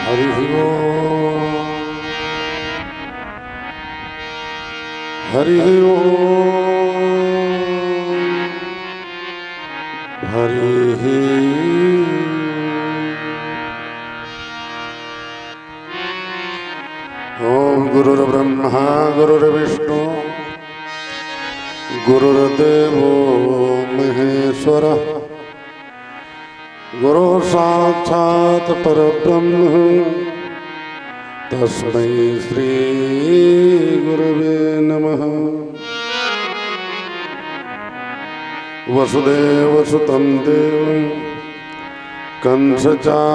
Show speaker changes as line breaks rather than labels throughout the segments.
हरि ओम हरि ओम हरि ओम। गुरुर्ब्रह्मा गुरुर्विष्णु गुरुर्देवो महेश्वरः गुरु साक्षात् परब्रह्म तस्मै श्री गुरवे नमः। वसुदेवसुतं देवं कंसचाणूरमर्दनं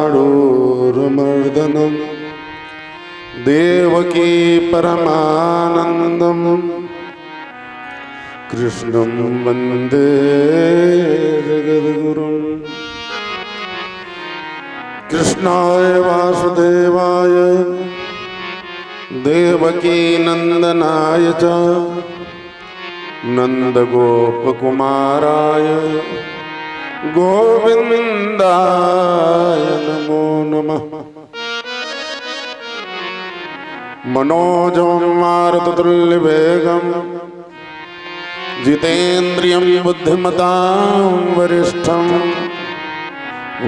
देवकी परमानन्दं कृष्णं वन्दे जगद्गुरुम्। कृष्णाय वासुदेवाय देवकी नंदनाय च नंदगोपकुमाराय गोविंदाय नमो नमः। मनोजं मारुततुल्यवेगं जितेन्द्रियं बुद्धिमतां वरिष्ठं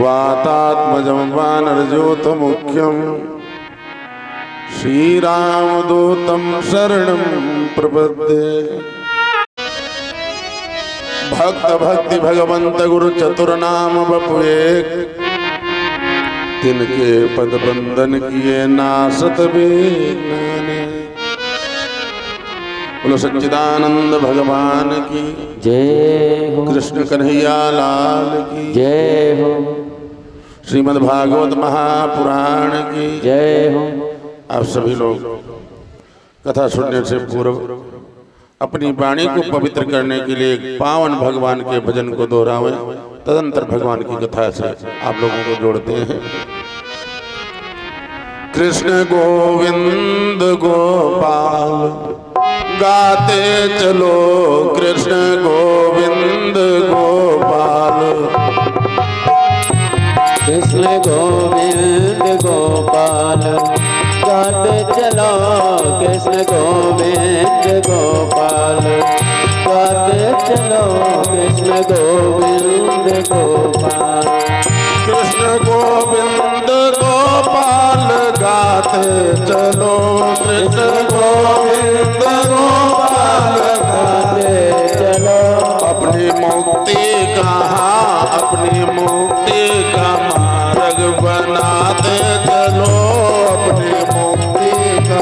वातात्मजं वानरजोतमुख्यं श्रीरामदूतं शरणं प्रपद्ये। भक्त भक्ति भगवंत गुरु चतुर्नाम बपुए तिनके पद बंदन किए नासत बेगाने। बोलो सच्चिदानंद भगवान की
जय हो।
कृष्ण कन्हैया लाल की
जय हो।
श्रीमद् भागवत महापुराण की
जय हो।
आप सभी लोग कथा सुनने से पूर्व अपनी वाणी को पवित्र करने के लिए पावन भगवान के भजन को दोहरावें, तदंतर भगवान की कथा से आप लोगों को जोड़ते हैं। कृष्ण गोविंद गोपाल गाते चलो, कृष्ण गोविंद गोपाल।
कृष्ण गोविंद गोपाल गाते चलो, कृष्ण गोविंद गोपाल गाते चलो, कृष्ण गोविंद गोपाल।
कृष्ण गोविंद गोपाल गाते चलो, कृष्ण गोविंद गोपाल
गाते चलो।
अपनी मुक्ति कहाँ, अपनी मुक्ति का मार्ग बनाते चलो, अपनी मुक्ति का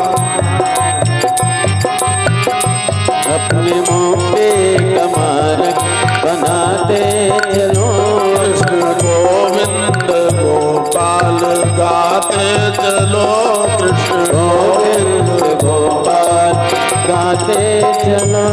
अपनी मुक्ति का मार्ग बनाते चलो।
कृष्ण गोविंद गोपाल गाते चलो, कृष्ण
गोविंद गोपाल गाते चलो।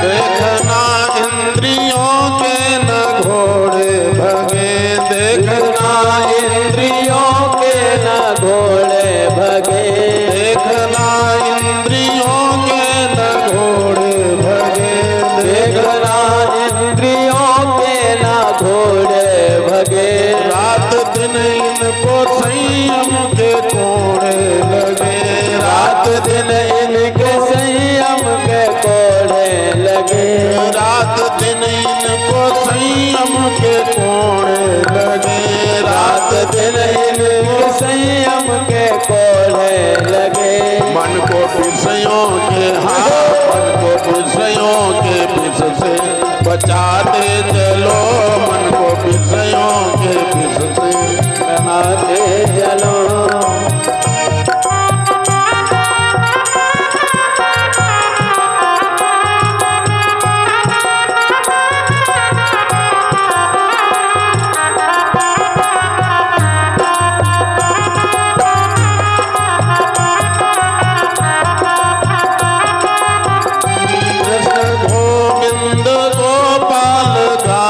देखना इंद्रियों के न घोड़े भगे, देखना
इंद्रियों के न घोड़े भगे,
देखना इंद्रियों के न घोड़े भगे,
देखना इंद्रियों के न घोड़े भगे।
रात दिन इनको संयम के कोड़े लगे,
रात दिन इनके संयम के कोड़े लगे,
रात दिन इनको संयम के कोड़े लगे,
रात दिन इनके संयम के कोड़े लगे।
मन को विषयों के मन को विषयों के विष से बचाते चलो, मन को विषयों के विष से
बनाते चलो।
कृष्ण गोविंद गोपाल गा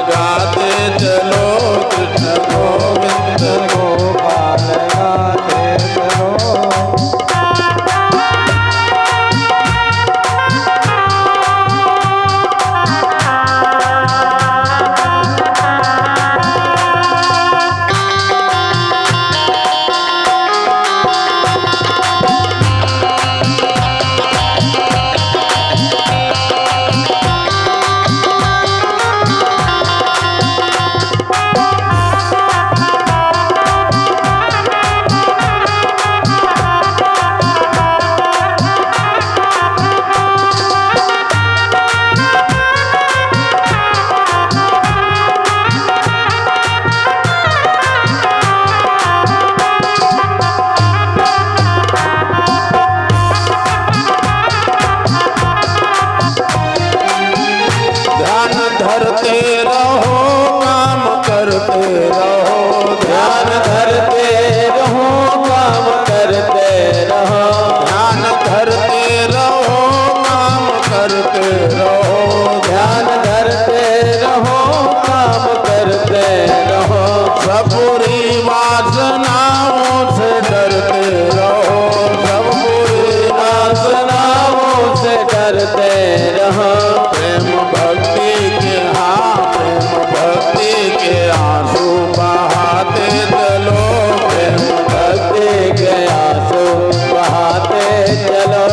गाते चलो कृष्ण गोविंद
गोपाल गाते चलो।
धरते रहो काम करते रहो
ध्यान धरते रहो काम करते रहो।
ध्यान धरते रहो काम करते रहो
ध्यान धरते रहो काम करते रहो।
सब बुरी वासनाओं से डरते रहो सब बुरी
वासनाओं से डरते रहो।
प्रेम भक्ति के प्रेम भक्ति के आंसू बहाते चलो
प्रेम भक्ति के आंसू बहाते चलो।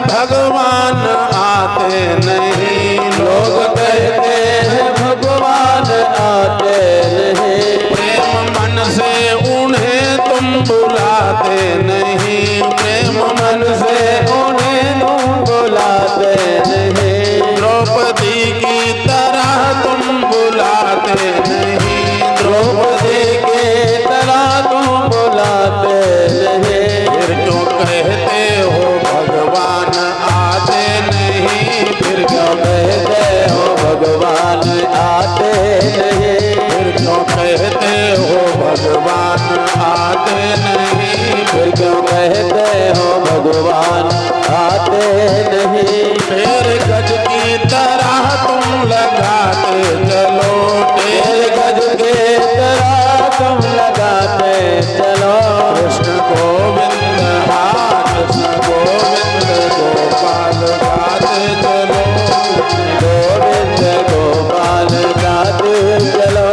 भगवान आते नहीं
लोग कहते हैं भगवान आते नहीं।
प्रेम मन से उन्हें तुम बुलाते नहीं प्रेम मन से
उन्हें तुम बुलाते नहीं।
द्रौपदी की तरह तुम बुलाते नहीं
द्रौपदी की तरह तुम बुलाते नहीं।
फिर क्यों कहते हो भगवान आते नहीं
फिर क्यों कहते हो भगवान आते नहीं।
फिर क्यों कहते हो भगवान आते नहीं
फिर क्यों कहते हो भगवान आते नहीं।
तेरे गज की तरह तुम लगाते चलो
तेरे गज के तरह तुम लगाते चलो।
कृष्ण गोविंद कृष्ण गोविंद गोपाल गाते चलो
गोविंद गोपाल गाते चलो।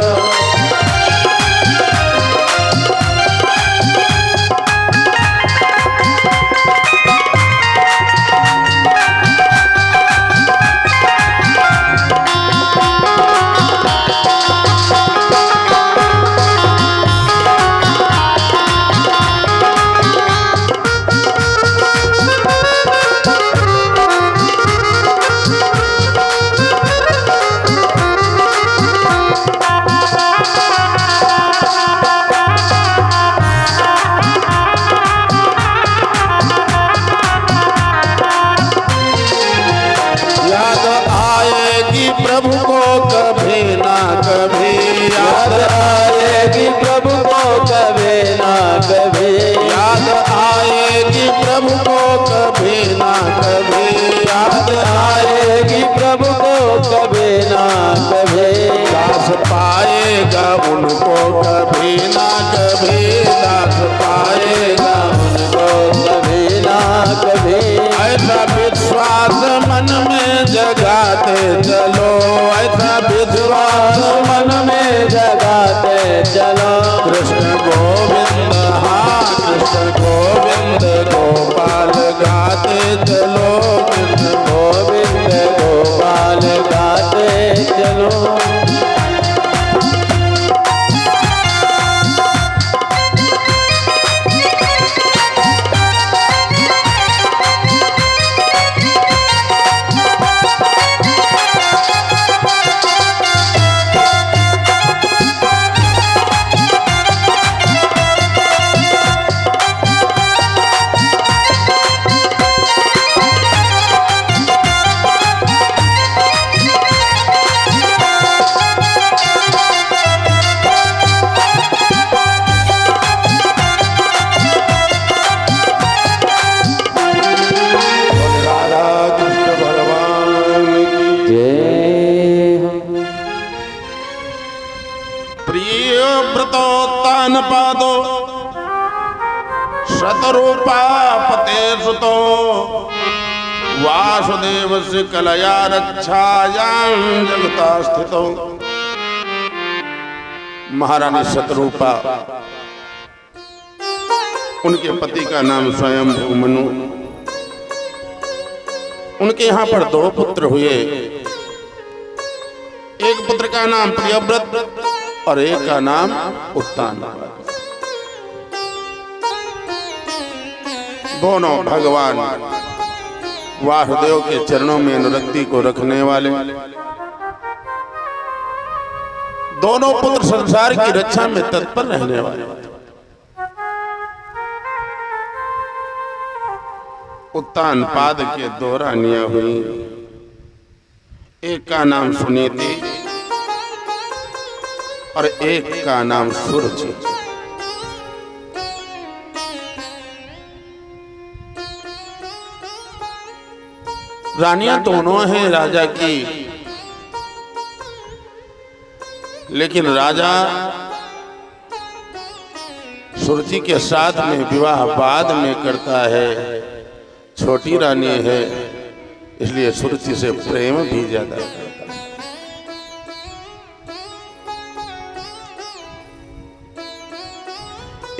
याद आएगी प्रभु को कभी ना कभी
याद आएगी प्रभु को कभी ना कभी।
याद आएगी प्रभु को कभी ना कभी याद
आएगी प्रभु को कभी ना कभी।
दास पाएगा उनको कभी ना कभी दास पाएगा
उनको कभी ना कभी।
ऐसा विश्वास मन में जगाते चलो ऐसा विश्वास
मन में जगाते चलो।
कृष्ण गोविंद कृष्ण गोविंद गोपाल गाते चलो कृष्ण
गोविंद गोपाल गाते चलो।
प्रिय व्रतोत्तान पादो शतरूपा पते सुतो वासुदेवस्य कलया रक्षायां जगता स्थितो। महारानी शतरूपा, उनके पति का नाम स्वयं मनु। उनके यहाँ पर 2 पुत्र हुए। एक पुत्र का नाम प्रियव्रत और एक का नाम उत्तान। दोनों भगवान वासुदेव के चरणों में अनुरक्ति को रखने वाले। दोनों पुत्र संसार की रक्षा में तत्पर रहने वाले। उत्तान पाद के 2 रानियां हुई। एक का नाम सुनीति और एक का नाम सुरुचि। रानियां दोनों हैं राजा की, लेकिन राजा सुरुचि के साथ में विवाह बाद में करता है। छोटी रानी है, इसलिए सुरुचि से प्रेम भी ज्यादा करता है।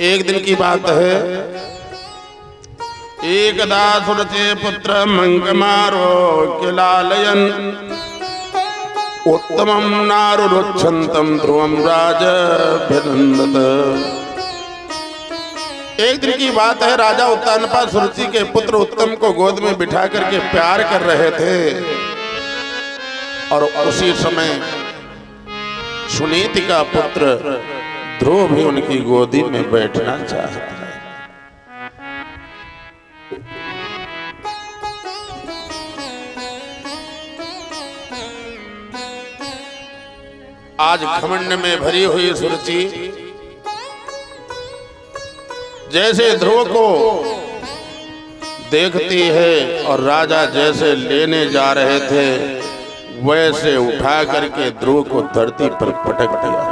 एक दिन की बात है, एकदा सुरुचि पुत्र मंगमारोग्यलालयन् उत्तमं नारुरुच्छन्तं ध्रुवं राजभिनन्दत। एक दिन की बात है, राजा उत्तानपाद सुरुचि के पुत्र उत्तम को गोद में बिठा करके प्यार कर रहे थे और उसी समय सुनीति का पुत्र ध्रुव भी उनकी गोदी में बैठना चाहता है। आज घमंड में भरी हुई सुरुचि जैसे ध्रुव को देखती है और राजा जैसे लेने जा रहे थे वैसे उठा करके ध्रुव को धरती पर पटक दिया।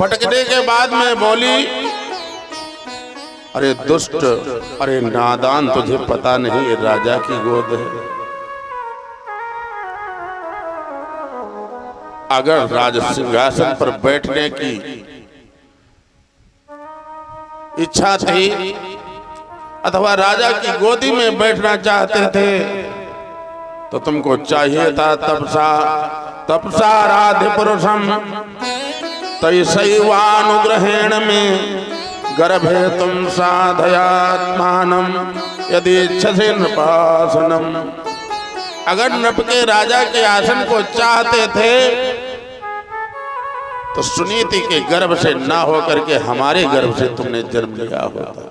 पटकने के बाद में बोली, अरे दुष्ट, अरे नादान, तुझे पता नहीं ये राजा की गोद है। अगर राज सिंहासन पर बैठने की इच्छा थी अथवा राजा की गोदी में बैठना चाहते थे तो तुमको चाहिए था तपसा राधे पुरुषम तैसैवानुग्रहेण में गर्भे तुम साधयात्मानम यदि इच्छसे नृपासनम। अगर नृप के राजा के आसन को चाहते थे तो सुनीति के गर्भ से ना होकर के हमारे गर्भ से तुमने जन्म लिया होता,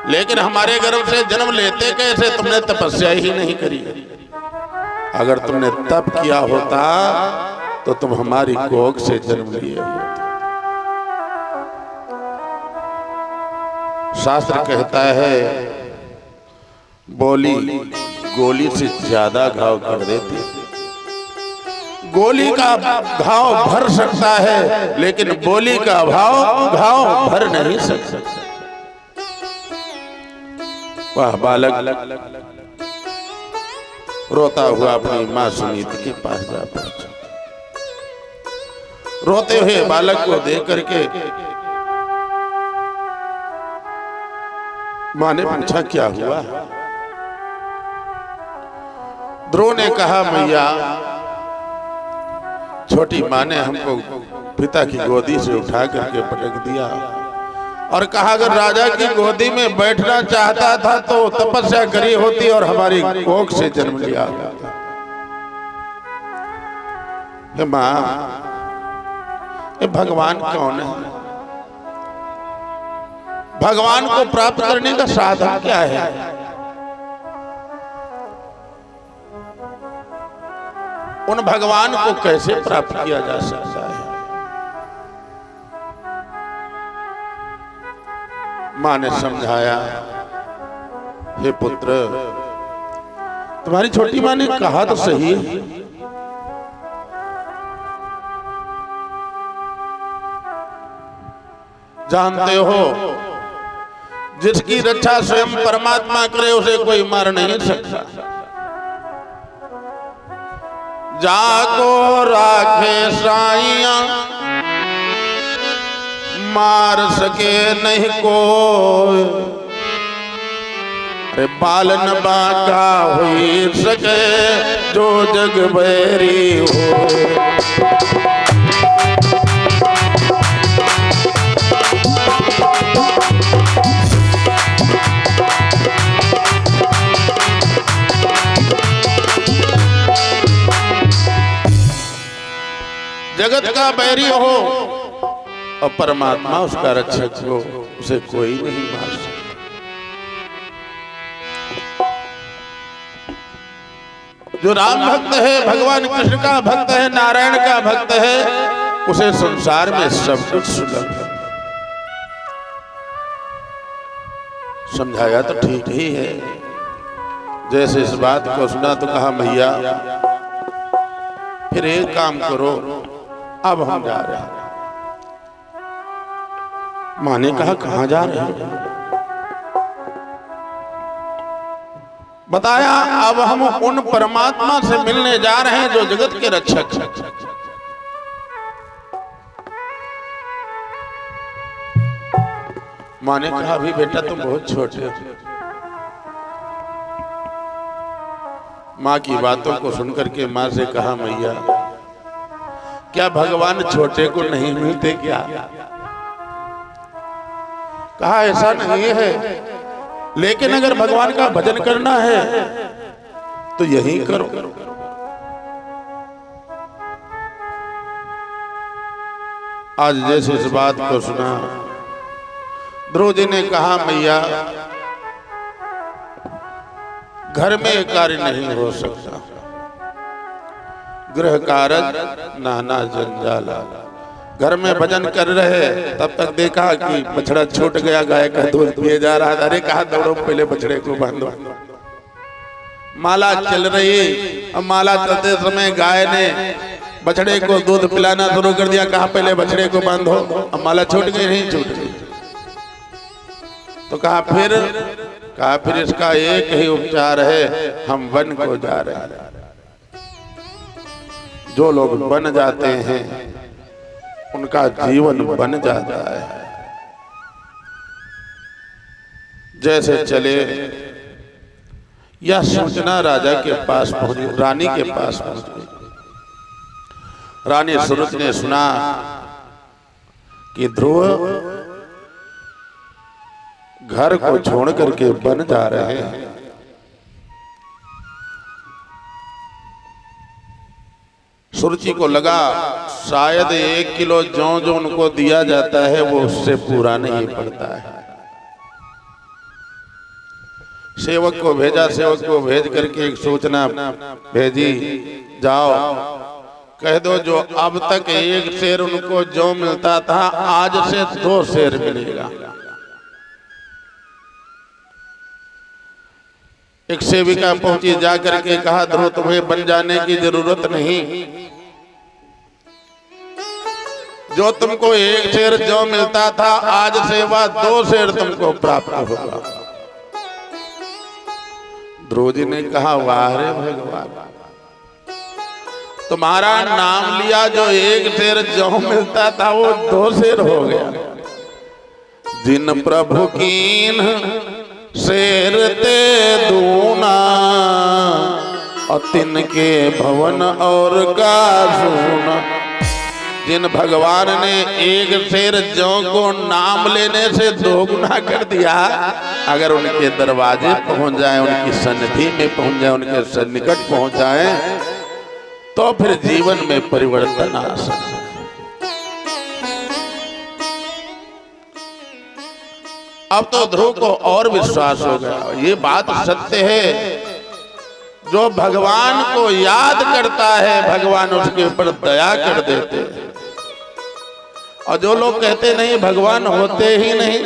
लेकिन हमारे गर्भ से जन्म लेते कैसे? तुमने तपस्या ही नहीं करी। अगर तुमने तप किया होता तो तुम हमारी कोख से जन्म लिए होते। शास्त्र कहता है बोली गोली से ज्यादा घाव कर देती। गोली का घाव भर सकता है लेकिन बोली का घाव भर नहीं सकता। वह बालक रोता हुआ अपनी मां सुनीति के पास जा पहुंचा। रोते हुए बालक को देख करके मां ने पूछा क्या हुआ? ध्रुव ने कहा मैया, छोटी मां ने हमको पिता की गोदी से उठा करके पटक दिया और कहा अगर राजा की गोदी में बैठना चाहता था तो तपस्या करी होती और हमारी कोख से जन्म लिया होता। मां, ये भगवान कौन है? भगवान को प्राप्त करने का साधन क्या है? उन भगवान को कैसे प्राप्त किया जा सकता है? मां ने समझाया, हे पुत्र, तुम्हारी छोटी माँ ने कहा तो सही है। जानते हो जिसकी रक्षा स्वयं परमात्मा करे उसे कोई मार नहीं सकता। जाको राखे साइया मार सके नहीं कोई। अरे बालन बाका हुई सके जो जग बैरी हो। जगत का बैरी हो और परमात्मा उसका रक्षक हो, उसे कोई नहीं मार सकता। जो राम भक्त है, भगवान कृष्ण का भक्त है, नारायण का भक्त है, उसे संसार में सब कुछ सुलभ है। समझाया तो ठीक ही है। जैसे इस बात को सुना तो कहा भैया फिर एक काम करो, अब हम जा रहे हैं। माँ ने कहा कहाँ जा रहे हैं? बताया अब हम उन परमात्मा से मिलने जा रहे हैं जो जगत के रक्षक हैं। माँ ने कहा अभी बेटा तुम बहुत छोटे हो। माँ की बातों को सुनकर के माँ से कहा मैया क्या भगवान छोटे को नहीं मिलते क्या? कहा ऐसा नहीं है, लेकिन अगर भगवान का भजन करना है तो यही करो। आज जैसे इस बात को सुना ध्रुव जी ने कहा मैया घर में कार्य नहीं हो सकता, गृह कारज नाना जंजाला। घर में भजन कर रहे तब तक देखा कि बछड़ा छूट गया, गाय का दूध पिए जा रहा था। अरे कहा दौड़ो पहले बछड़े को बांधो। माला चल रही, अब माला चलते समय गाय ने बछड़े को दूध पिलाना शुरू कर दिया। कहा पहले बछड़े को बांधो। अब माला छूट गई, नहीं छूट गई तो कहा फिर इसका एक ही उपचार है, हम वन को जा रहे हैं। जो लोग बन जाते हैं उनका जीवन बन जाता है। जैसे चले यह सूचना राजा के पास पहुंची, रानी के पास पहुंच गई। रानी सुरत ने सुना कि ध्रुव घर को छोड़ करके बन जा रहे हैं। सुरुचि को लगा शायद 1 किलो जौ जो उनको दिया जाता है वो उससे पूरा नहीं पड़ता है। सेवक को भेजा, सेवक को भेज करके एक सूचना भेजी, जाओ कह दो जो अब तक 1 सेर उनको जौ मिलता था आज से 2 सेर मिलेगा। एक सेविका पहुंची, जाकर के कहा ध्रुव तुम्हें बन जाने की जरूरत नहीं, जो तुमको 1 सेर जौ मिलता था आज से वह 2 सेर तुमको प्राप्त होगा। ध्रुव जी ने कहा वाह रे भगवान, तुम्हारा नाम लिया, जो 1 सेर जौ मिलता था वो 2 सेर हो गया। जिन प्रभु कीन शेर ते दूना और तिनके भवन और का सुना। जिन भगवान ने 1 सेर जौ को नाम लेने से 2 गुना कर दिया, अगर उनके दरवाजे पहुंच जाए, उनकी सन्निधि में पहुंच जाए, उनके सन्निकट पहुंच जाए तो फिर जीवन में परिवर्तन आ सकता है। अब तो ध्रुव को और विश्वास हो गया, ये बात सत्य है। जो भगवान को याद करता है भगवान उसके ऊपर दया कर देते हैं। और जो लोग कहते नहीं भगवान होते ही नहीं,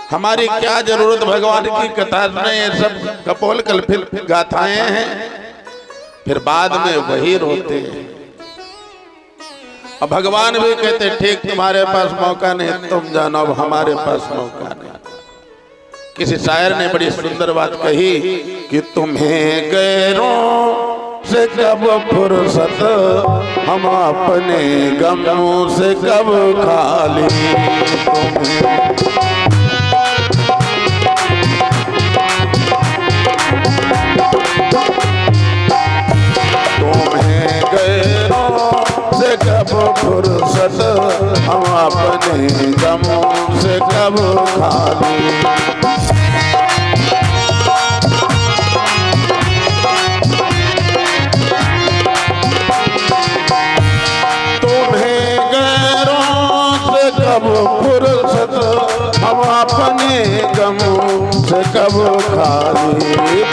हमारी क्या जरूरत भगवान की कथा में, ये सब कपोल कल्पित गाथाएं हैं, फिर बाद में वही रोते हैं। अब भगवान भी कहते ठीक, तुम्हारे पास मौका नहीं, तुम जानो, अब हमारे पास मौका नहीं। किसी शायर ने बड़ी सुंदर बात कही कि तुम्हें गैरों से कब फुर्सत, हम अपने गमों से कब खाली। तुम्हें गैरों से कब फुर्सत, हम अपने गमों से कब खाली। कब फुर्सत, हम अपने गमों से कब खाली।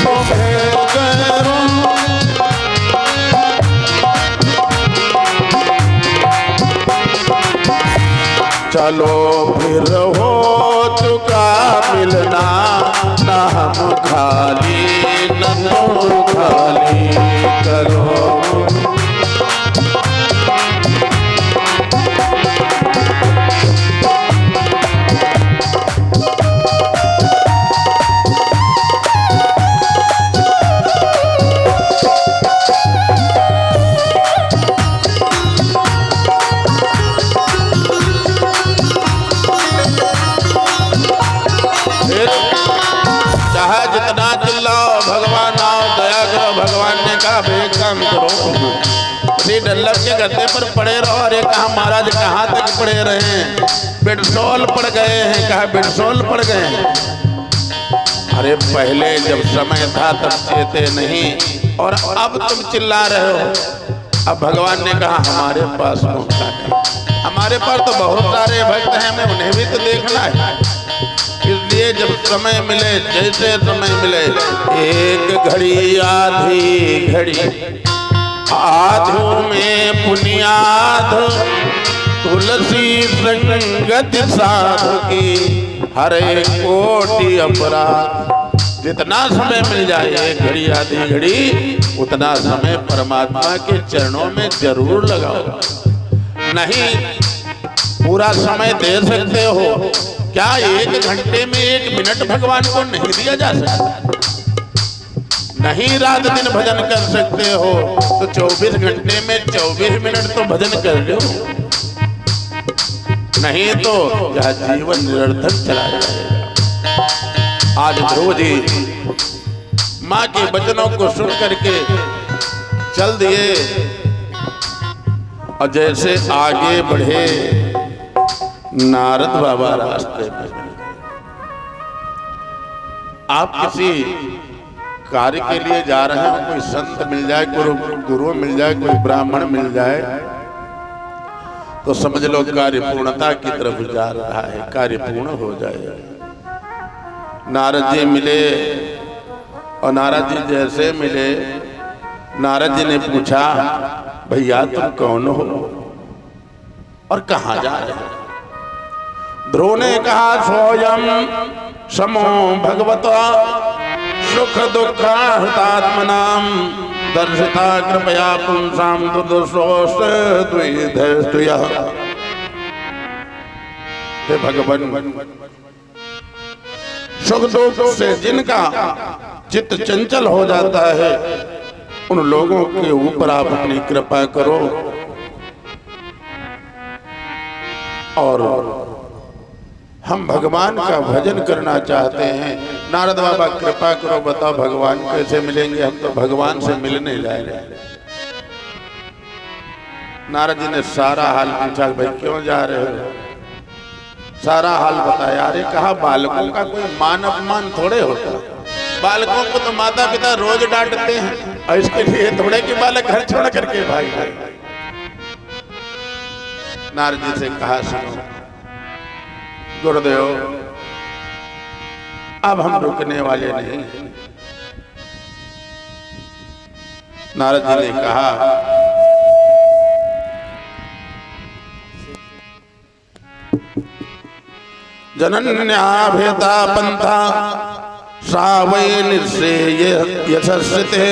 तुम्हें गैरों चलो फिर हो चुका मिलना, न हम खाली न तुम खाली। करो जितना चिल्लाओ भगवान आओ दया करो, भगवान ने कहा भाई काम करो, श्री डल्लभ के गद्दे पर पड़े रहो। अरे कहा महाराज कहाँ तक पड़े रहे हैं, बेडसोल पड़ गए हैं। कहा बेडसोल पड़ गए हैं। अरे पहले जब समय था तब चेते नहीं, और अब तुम चिल्ला रहे हो। अब भगवान ने कहा हमारे पास मौका नहीं, हमारे पास तो बहुत सारे भक्त हैं, हमें उन्हें भी तो देखना है। इसलिए जब समय मिले, जैसे समय मिले, एक घड़ी आधी घड़ी, आधों में पुनियाद, तुलसी संगति साधु की, हर एक कोटि अपराध। जितना समय मिल जाए, एक घड़ी आधी घड़ी, उतना समय परमात्मा के चरणों में जरूर लगाओ। नहीं पूरा समय दे सकते हो क्या? 1 घंटे में 1 मिनट भगवान को नहीं दिया जा सकता? नहीं रात दिन भजन कर सकते हो तो 24 घंटे में 24 मिनट तो भजन कर लो, नहीं तो यह जीवन निरर्थक चला जाएगा। आज ध्रुव जी माँ के वचनों को सुन करके चल दिए, और जैसे आगे बढ़े नारद बाबा रास्ते में। आप किसी कार्य के लिए जा रहे हो, कोई संत मिल जाए, गुरु मिल जाए, कोई ब्राह्मण मिल जाए, तो समझ लो कार्य पूर्णता की तरफ जा रहा है, कार्य पूर्ण हो जाएगा। नारद जी मिले, और नारद जी जैसे मिले, नारद जी ने पूछा भैया तुम कौन हो और कहाँ जा रहे हो? ध्रुव ने कहा स्वयं समो भगवता सुख दुख हृतात्मनाम दर्शिता कृपया पुंसाम दुदशोष द्विधस्तुयः। हे भगवान, सुख दुख से जिनका चित्त चंचल हो जाता है, उन लोगों के ऊपर आप अपनी कृपा करो। और हम भगवान का भजन करना चाहते हैं। नारद बाबा कृपा करो, बताओ भगवान कैसे मिलेंगे? हम तो भगवान से मिलने जा रहे हैं। नारद जी ने सारा हाल पूछा, भाई क्यों जा रहे हो? सारा हाल बताया। अरे कहा बालकों का कोई मान अपमान थोड़े होता, बालकों को तो माता पिता रोज डांटते हैं, और इसके लिए थोड़े कि बालक घर छोड़ करके भाग जाए। नारद जी से कहा सुनो गुरुदेव, अब हम रुकने वाले नहीं। नारद जी ने कहा जनन्याभेता पंथा श्रावय निश्रेय यशस्ते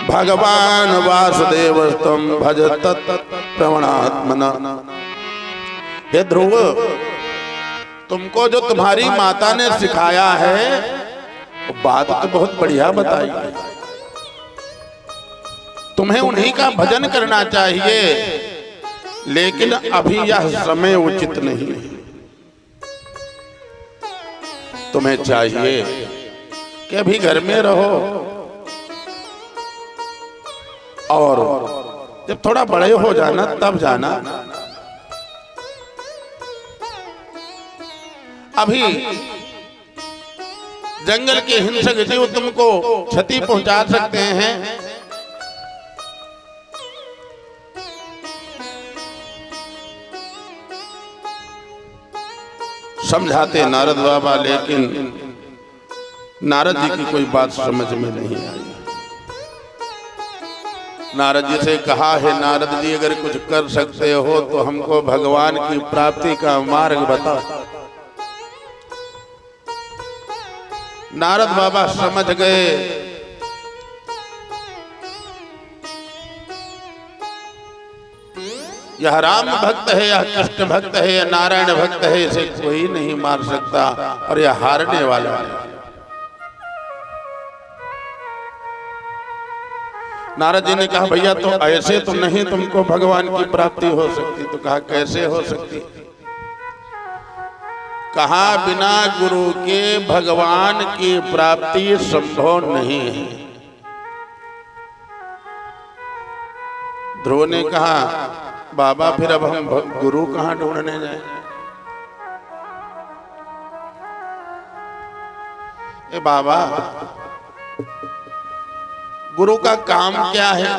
भगवान वासुदेव तम भज तत्प्रवणात्मना। हे ध्रुव, तुमको जो तुम्हारी माता ने सिखाया है वो बात तो बहुत बढ़िया बताई है। तुम्हें उन्हीं का भजन करना चाहिए, लेकिन अभी यह समय उचित नहीं है। तुम्हें चाहिए कि अभी घर में रहो और जब थोड़ा बड़े हो जाना तब जाना। अभी जंगल के हिंसक जीव तुमको क्षति पहुंचा सकते हैं। समझाते नारद बाबा, लेकिन नारद जी की कोई बात समझ में नहीं आई। नारद जी से कहा है, नारद जी अगर कुछ कर सकते हो तो हमको भगवान की प्राप्ति का मार्ग बताओ। नारद बाबा समझ गए यह राम भक्त है, यह कृष्ण भक्त है, यह नारायण भक्त है, इसे कोई नहीं मार सकता और यह हारने वाला है। नारद जी ने कहा, भैया तो ऐसे तो नहीं तुमको भगवान की प्राप्ति हो सकती। तो कहा, कैसे हो सकती? कहा, बिना गुरु के भगवान की प्राप्ति संभव नहीं है। ध्रुव ने कहा, बाबा फिर अब हम गुरु कहाँ ढूंढने जाएं? ए बाबा, गुरु का काम क्या है?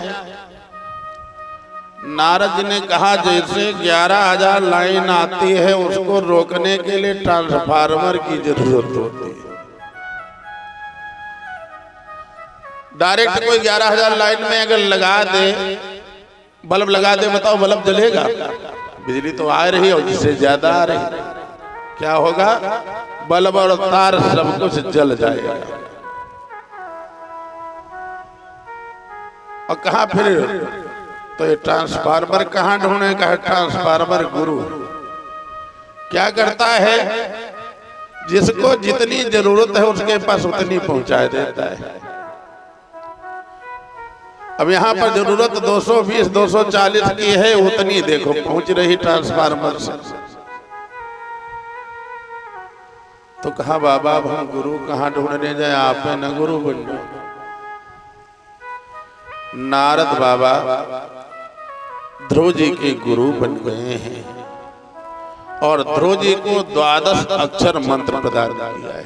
नारद जी ने कहा, जैसे 11,000 लाइन आती है उसको रोकने के लिए ट्रांसफार्मर की जरूरत होती है। डायरेक्ट कोई 11,000 लाइन में अगर लगा दे, बल्ब लगा दे, बताओ बल्ब जलेगा? बिजली तो आ रही है और जिससे ज्यादा आ रही, क्या होगा? बल्ब और तार सब कुछ जल जाएगा। और कहा फिर तो ये ट्रांसफार्मर कहाँ ढूंढने का है? ट्रांसफार्मर गुरु क्या करता है? जिसको जितनी जरूरत है उसके पास उतनी पहुंचा देता है। अब यहाँ पर जरूरत 220 240 की है, उतनी देखो पहुंच रही ट्रांसफार्मर से। तो कहा, बाबा अब हम गुरु कहाँ ढूंढने जाए, आप है न गुरु बन जाओ। नारद बाबा ध्रुव जी के गुरु बन गए हैं और ध्रुव जी को 12 अक्षर मंत्र प्रदान किया है।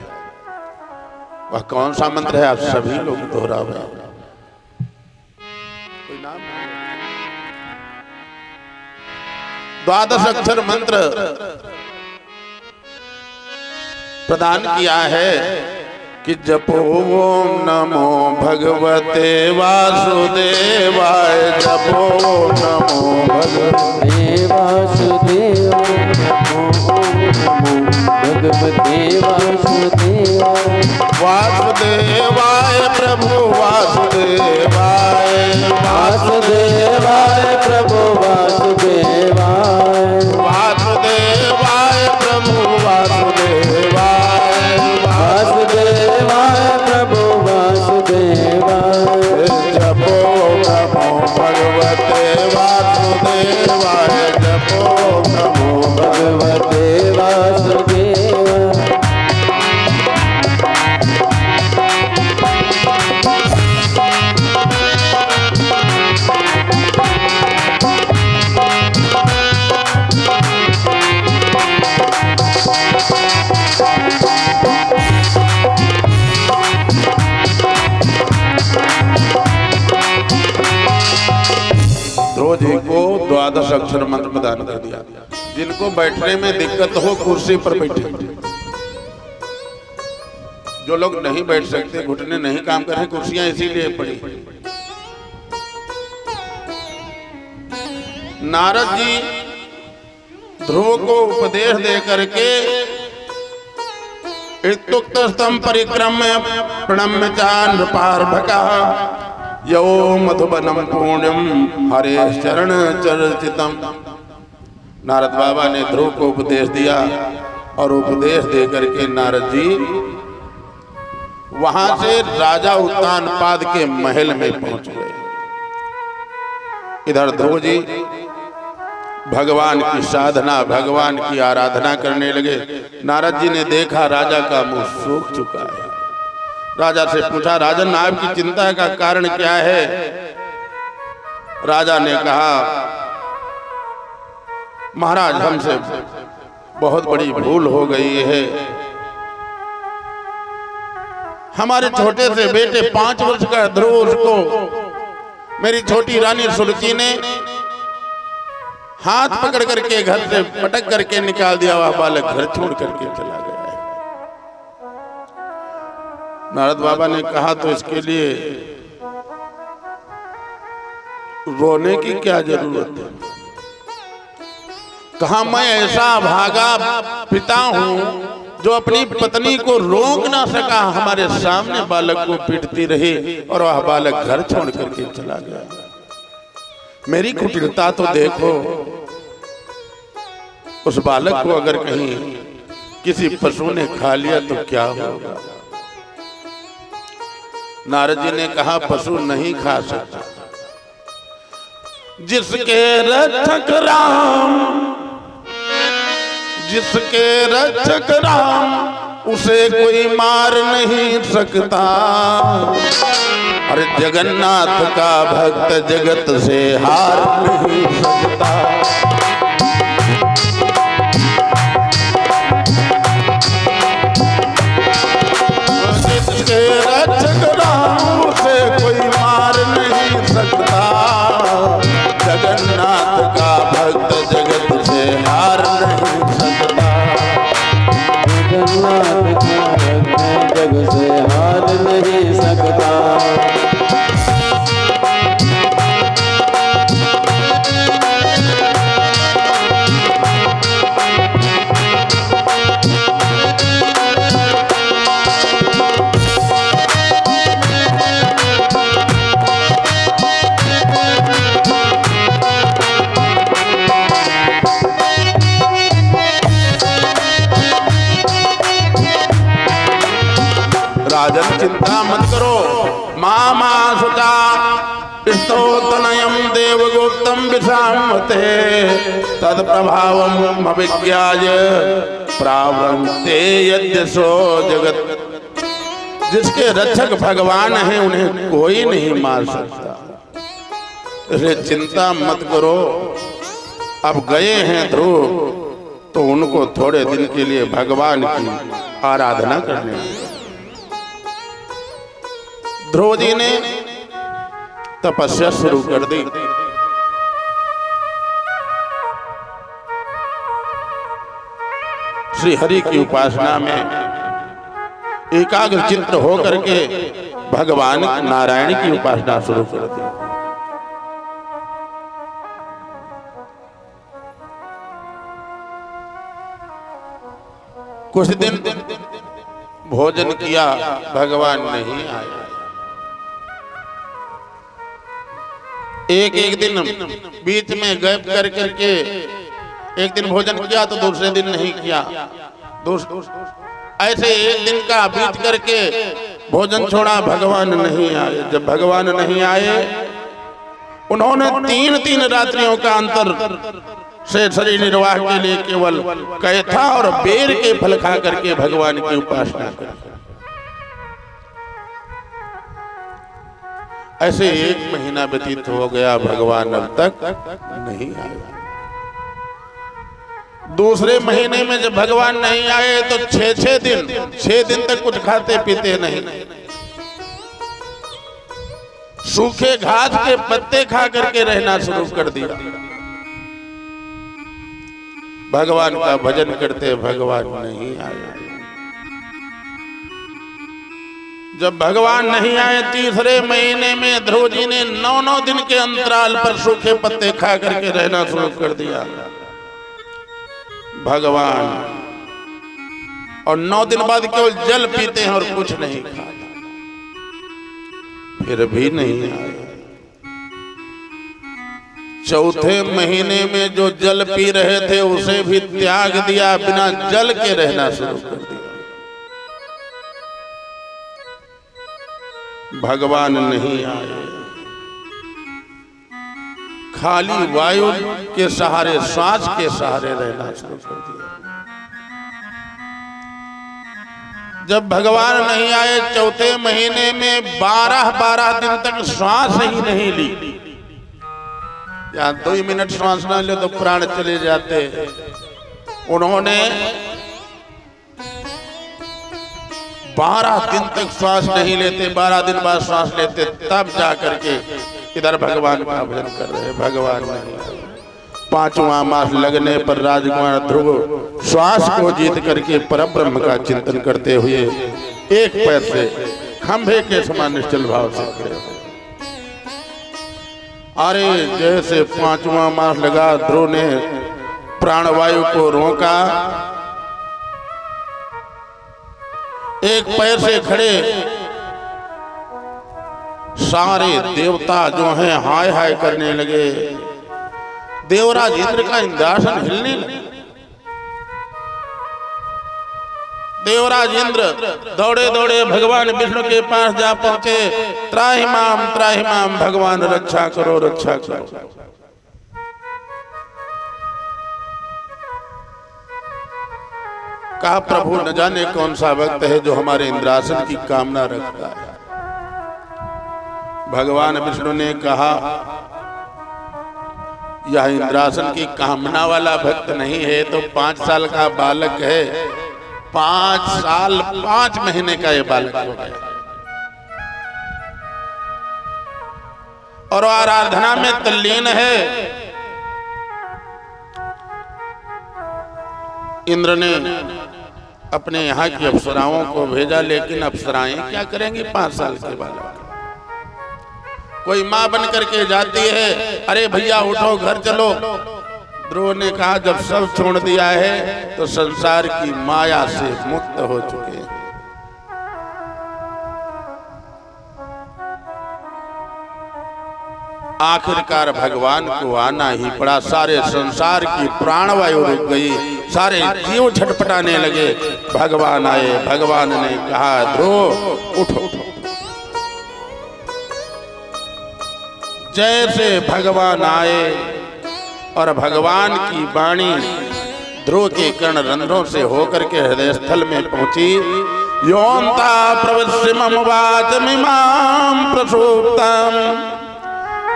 वह कौन सा मंत्र है? आप सभी लोग दोहरावे। कोई नाम? 12 अक्षर मंत्र प्रदान किया है कि जपो ओम नमो भगवते वासुदेवाय, जपो ओम नमो भगवते
वासुदेवाय, भगवते वासुदेवाय।
वासुदेवाय प्रभु वासुदेवाय,
वासुदेवाय प्रभु वासुदेवाय,
वासुदेवाय प्रभु वासुदेवाय,
वासुदेवाय प्रभु वासुदेवाय।
जपो नमो भगवते वासुदेवाय, जपो नमो
भगवते वासुदेवाय।
ध्रुव जी को 12 अक्षर मंत्र प्रदान कर दिया। जिनको बैठने में दिक्कत हो कुर्सी पर बैठे, जो लोग नहीं बैठ सकते, घुटने नहीं काम कर रहे, कुर्सियां इसीलिए पड़ी। नारद जी ध्रुव को उपदेश दे करके इत्युक्तस्तम परिक्रम्य प्रणम्य चान्नृपार्भकः यो मधुबनम पुण्यम हरे चरण चर्चितम। नारद बाबा ने ध्रुव को उपदेश दिया और उपदेश दे करके नारद जी वहां से राजा उत्तानपाद के महल में पहुंच गए। इधर ध्रुव जी भगवान की साधना, भगवान की आराधना करने लगे। नारद जी ने देखा राजा का मुंह सूख चुका है। राजा से पूछा, राजन आपकी चिंता का कारण क्या है? राजा ने कहा, महाराज हमसे बहुत बड़ी भूल हो गई है। हमारे छोटे से बेटे 5 वर्ष का ध्रुव, उसको मेरी छोटी रानी सुरुचि ने हाथ पकड़ करके घर से पटक करके निकाल दिया। वह बालक घर छोड़ करके चला गया है। नारद बाबा ने कहा, तो इसके लिए रोने की क्या जरूरत है? कहा, मैं ऐसा भागा पिता हूं जो अपनी पत्नी को रोक ना सका, हमारे सामने बालक को पीटती रही और वह बालक घर छोड़ करके चला गया। मेरी कुटिलता तो देखो। उस बालक को अगर कहीं किसी पशु ने खा लिया तो क्या होगा? नारद जी ने कहा, पशु नहीं खा सकता। जिसके रक्षक राम, जिसके रक्षक राम, उसे कोई मार नहीं सकता। अरे जगन्नाथ का भक्त जगत से हार नहीं सकता। जिसके रक्षक राम, उसे कोई मार नहीं सकता। जगन्नाथ का भक्त जगत से हार नहीं सकता।
जगन्नाथ का भक्त जग से हार नहीं सकता।
राजन चिंता मत करो। मामा सुता स्तोतनयम देवगुप्तम विषामते तत्प्रभावम अभिज्ञाय प्रावृत्ते यद्यसो जगत। जिसके रक्षक भगवान हैं उन्हें कोई नहीं मार सकता। इसलिए चिंता मत करो। अब गए हैं ध्रुव, तो उनको थोड़े दिन के लिए भगवान की आराधना करने दो। ध्रुव जी ने तपस्या शुरू कर दी। श्री हरि की उपासना में एकाग्र चित्त होकर के भगवान नारायण की उपासना शुरू कर दी। कुछ दिन भोजन किया, भगवान नहीं आया। एक दिन बीच में गैप कर करके एक दिन भोजन किया तो दूसरे दिन नहीं किया। ऐसे एक दिन का बीत करके भोजन छोड़ा, भगवान नहीं आए। जब भगवान नहीं आए, उन्होंने 3 रात्रियों का अंतर से शरीर निर्वाह के लिए केवल कैथा और बेर के फल खा करके भगवान की उपासना की। ऐसे 1 महीना व्यतीत हो गया, भगवान अब तक नहीं आए। दूसरे महीने में जब भगवान नहीं आए तो 6 दिन तक कुछ खाते पीते नहीं। सूखे घास के पत्ते खा करके रहना शुरू कर दिया। भगवान का भजन करते, भगवान नहीं आए। जब भगवान नहीं आए, तीसरे महीने में ध्रुव जी ने 9 दिन के अंतराल पर सूखे पत्ते खा करके रहना शुरू कर दिया। भगवान और 9 दिन बाद केवल जल पीते हैं और कुछ नहीं खाते, फिर भी नहीं आए। चौथे महीने में जो जल पी रहे थे उसे भी त्याग दिया, बिना जल के रहना शुरू कर दिया। भगवान नहीं आए, खाली वायु के सहारे, श्वास के सहारे रहना शुरू कर दिया। जब भगवान नहीं आए, चौथे महीने में 12 दिन तक श्वास ही नहीं ली। या 2 मिनट श्वास ना ले तो प्राण चले जाते। उन्होंने 12 दिन तक श्वास नहीं लेते, 12 दिन बाद श्वास लेते, तब जा करके इधर भगवान का भजन कर रहे। भगवान नहीं आए। 5वां मास लगने पर राजकुमार ध्रुव श्वास को जीत करके परब्रह्म का चिंतन करते हुए एक पैर से खंभे के समान निश्चल भाव से खड़े हुए। अरे जैसे 5वां मास लगा, ध्रुव ने प्राणवायु को रोका, एक पैर से खड़े। सारे देवता जो हैं हाय हाय करने लगे। देवराज इंद्र का इंद्रासन हिलने लगा। देवराज इंद्र दौड़े दौड़े भगवान विष्णु के पास जा पहुंचे। त्राहिमाम भगवान रक्षा करो, रक्षा करो। कहा प्रभु न जाने कौन सा भक्त है जो हमारे इंद्रासन की कामना रखता है। भगवान विष्णु ने कहा यह इंद्रासन की कामना वाला भक्त नहीं है, तो 5 साल का बालक है। 5 साल 5 महीने का ये बालक हो गया और आराधना में तल्लीन है। इंद्र ने अपने यहाँ की अप्सराओं को भेजा, लेकिन अप्सराएं क्या करेंगी 5 साल के बालक। कोई माँ बन करके जाती है, अरे भैया उठो घर चलो। ध्रुव ने कहा जब सब छोड़ दिया है तो संसार की माया से मुक्त हो चुके हैं। आखिरकार भगवान को आना ही पड़ा। सारे संसार की प्राणवायु रुक गई, सारे जीव छटपटाने लगे। भगवान आए। भगवान ने कहा ध्रुव उठो। जैसे भगवान आए और भगवान की वाणी ध्रुव के कर्ण रंध्रों से होकर के हृदय स्थल में पहुंची। योंता प्रवस्य मम वाचमिमां प्रसूप्तम्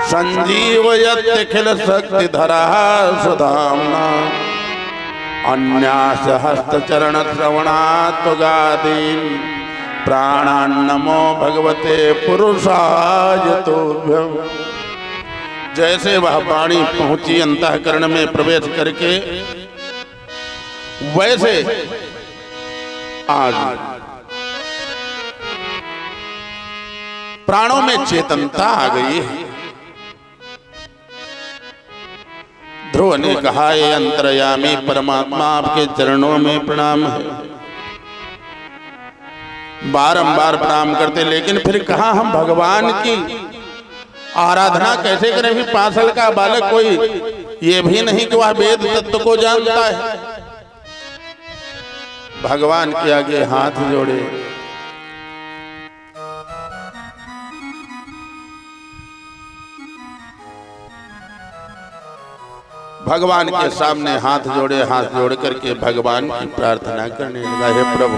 संजीवयत्यखिल शक्ति धरा सुधाम्ना अन्यास हस्तचरण श्रवणात्वगादीन् प्राणान्नमो भगवते पुरुषाय तुभ्यम्। जैसे वह वाणी पहुंची अंतःकरण में प्रवेश करके, वैसे आज प्राणों में चेतनता आ गई है। ध्रुव ने कहा ये अंतर्यामी परमात्मा आपके चरणों में प्रणाम है। बारंबार प्रणाम करते, लेकिन फिर कहा हम भगवान की आराधना कैसे करें। भी 5 साल का बालक कोई ये भी नहीं कि वह वेद तत्व को जानता है। भगवान के आगे हाथ जोड़े। भगवान के सामने हाथ जोड़े। हाथ जोड़ करके भगवान की प्रार्थना करने लगा, हे प्रभु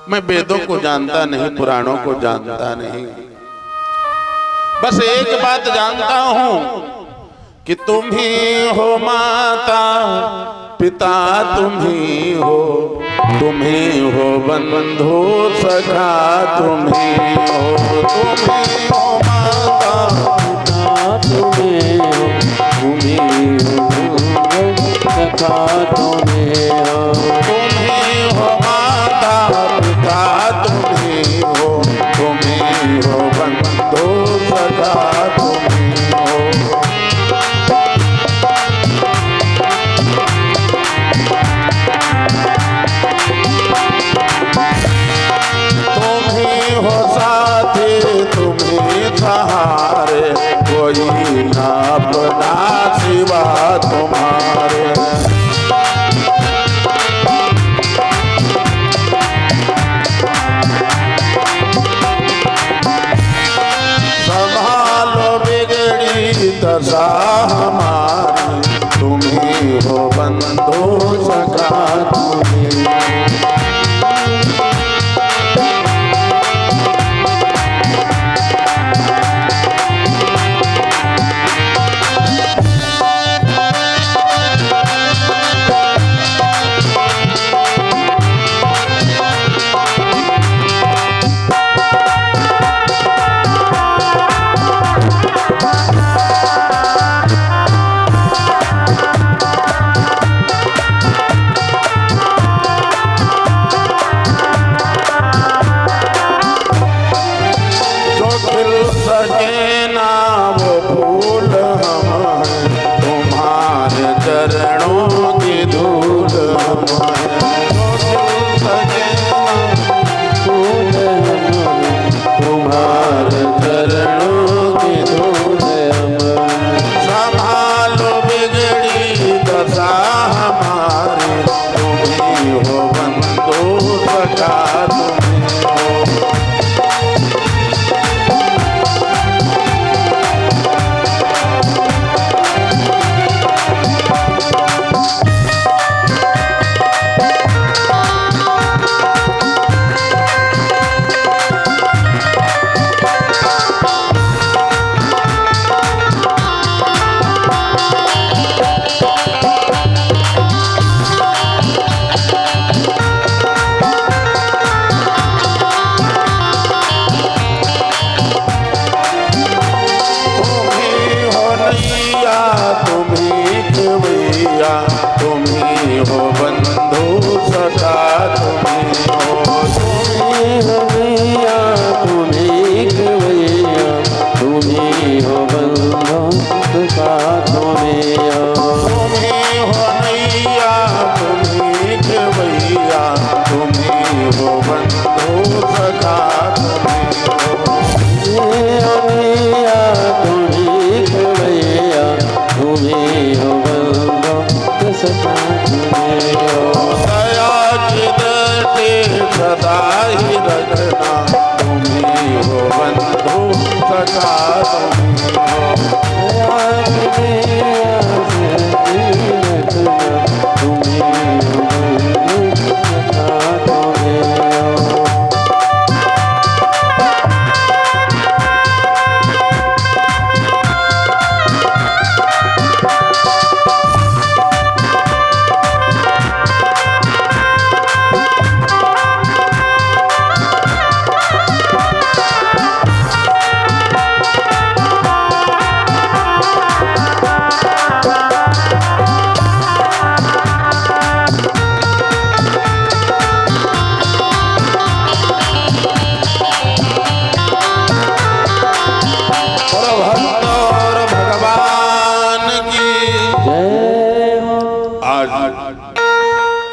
मैं वेदों को जानता नहीं, पुराणों को जानता नहीं, बस एक बात जानता हूं कि तुम ही हो माता पिता, तुम ही हो बंधु सखा, तुम ही हो माता पिता, तुम ही हो सखा, तुम ही हो माता पिता, तुम ही हो बंधु सखा, तुम ही हो। तुम्हें सहारे, कोई ना अपना सिवा तुम्हारे। संभालो बिगड़ी दशा हमारी, तुम्ही हो बंधु सखा तुम्ही।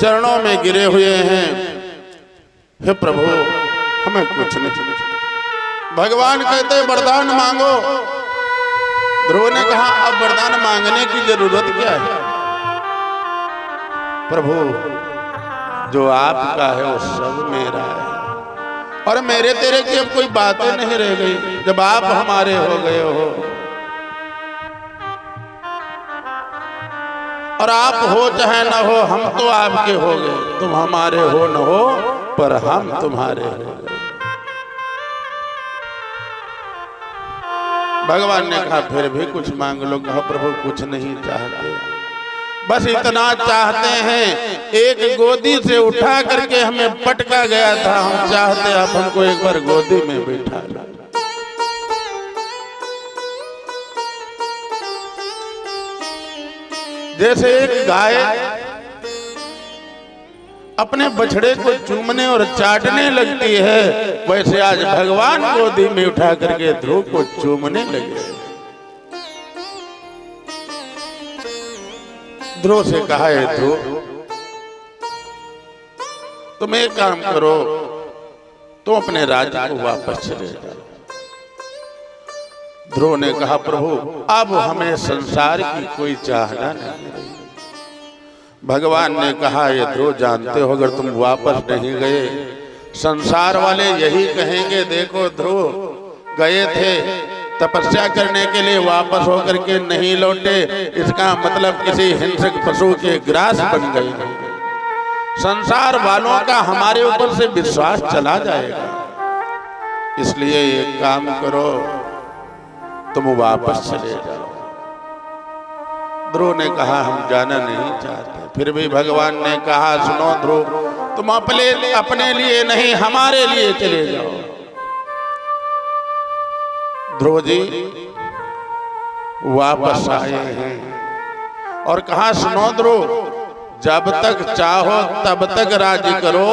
चरणों में गिरे हुए हैं। हे प्रभु हमें कुछ नहीं। भगवान कहते वरदान मांगो। ध्रुव ने कहा अब वरदान मांगने की जरूरत क्या है? प्रभु जो आपका है वो सब मेरा है और मेरे तेरे की अब कोई बातें नहीं रह गई जब आप हमारे हो गए हो। और आप हो चाहे न हो हम तो आपके हो गए। तुम हमारे हो न हो पर हम तुम्हारे हो गए। भगवान ने कहा फिर भी कुछ मांग लो। कहा प्रभु कुछ नहीं चाहते, बस इतना चाहते हैं एक गोदी से उठा करके हमें पटका गया था, हम चाहते आप हमको एक बार गोदी में बैठा लो। जैसे एक गाय अपने बछड़े को चूमने और चाटने लगती है, वैसे आज भगवान गोदी में उठा करके ध्रुव को चूमने लगे। ध्रुव से कहा है ध्रुव तुम एक काम करो, तुम अपने राज्य को वापस चले जाओ। ध्रुव ने कहा प्रभु अब हमें संसार की कोई चाहना नहीं रही। भगवान ने कहा ये ध्रुव जानते हो अगर तुम वापस नहीं गए संसार वाले यही कहेंगे देखो ध्रुव गए थे तपस्या करने के लिए वापस होकर के नहीं लौटे, इसका मतलब किसी हिंसक पशु के ग्रास बन गए। संसार वालों का हमारे ऊपर से विश्वास चला जाएगा, इसलिए एक काम करो तुम वापस चले जाओ। ध्रुव ने कहा हम जाना नहीं चाहते। फिर भी भगवान ने कहा सुनो ध्रुव तुम अपने लिए नहीं हमारे लिए चले जाओ। ध्रुव जी वापस आए हैं और कहा सुनो ध्रुव जब तक चाहो तब तक राज्य करो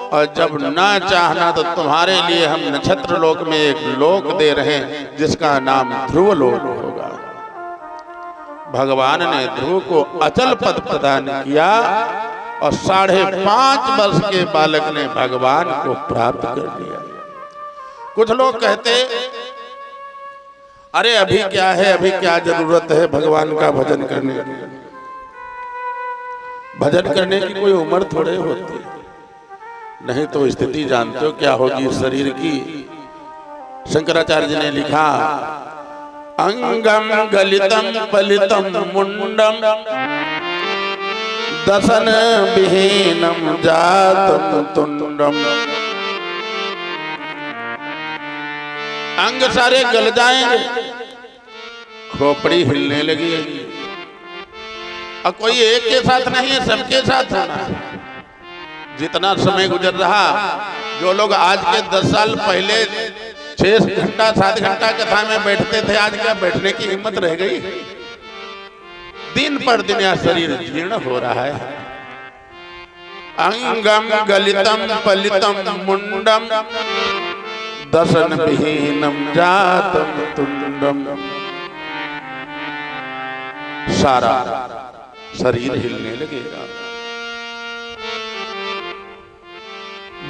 और जब ना चाहना तो तुम्हारे लिए हम नक्षत्र लोक में एक लोक दे रहे हैं जिसका नाम ध्रुव लोक होगा। भगवान ने ध्रुव को अचल पद प्रदान किया और 5.5 वर्ष के बालक ने भगवान को प्राप्त कर लिया। कुछ लोग कहते अरे अभी क्या है अभी क्या जरूरत है भगवान का भजन करने की। भजन करने की कोई उम्र थोड़े होती है, नहीं तो स्थिति जानते हो क्या होगी शरीर की। शंकराचार्य जी ने लिखा अंगम गलितम पलितम मुंडम दसन विहीनम जातम तुंडम। अंग सारे गल जाएंगे, खोपड़ी हिलने लगी है। और कोई एक के साथ नहीं है सबके साथ होना है। जितना समय गुजर रहा जो लोग आज के 10 साल पहले 6 घंटा 7 घंटा कथा में बैठते थे आज क्या बैठने की हिम्मत रह गई। दिन पर दिन यह शरीर जीर्ण हो रहा है। अंगम गलितम पलितम मुंडम दसन विहीनम जातम तुंडम। सारा शरीर हिलने लगेगा।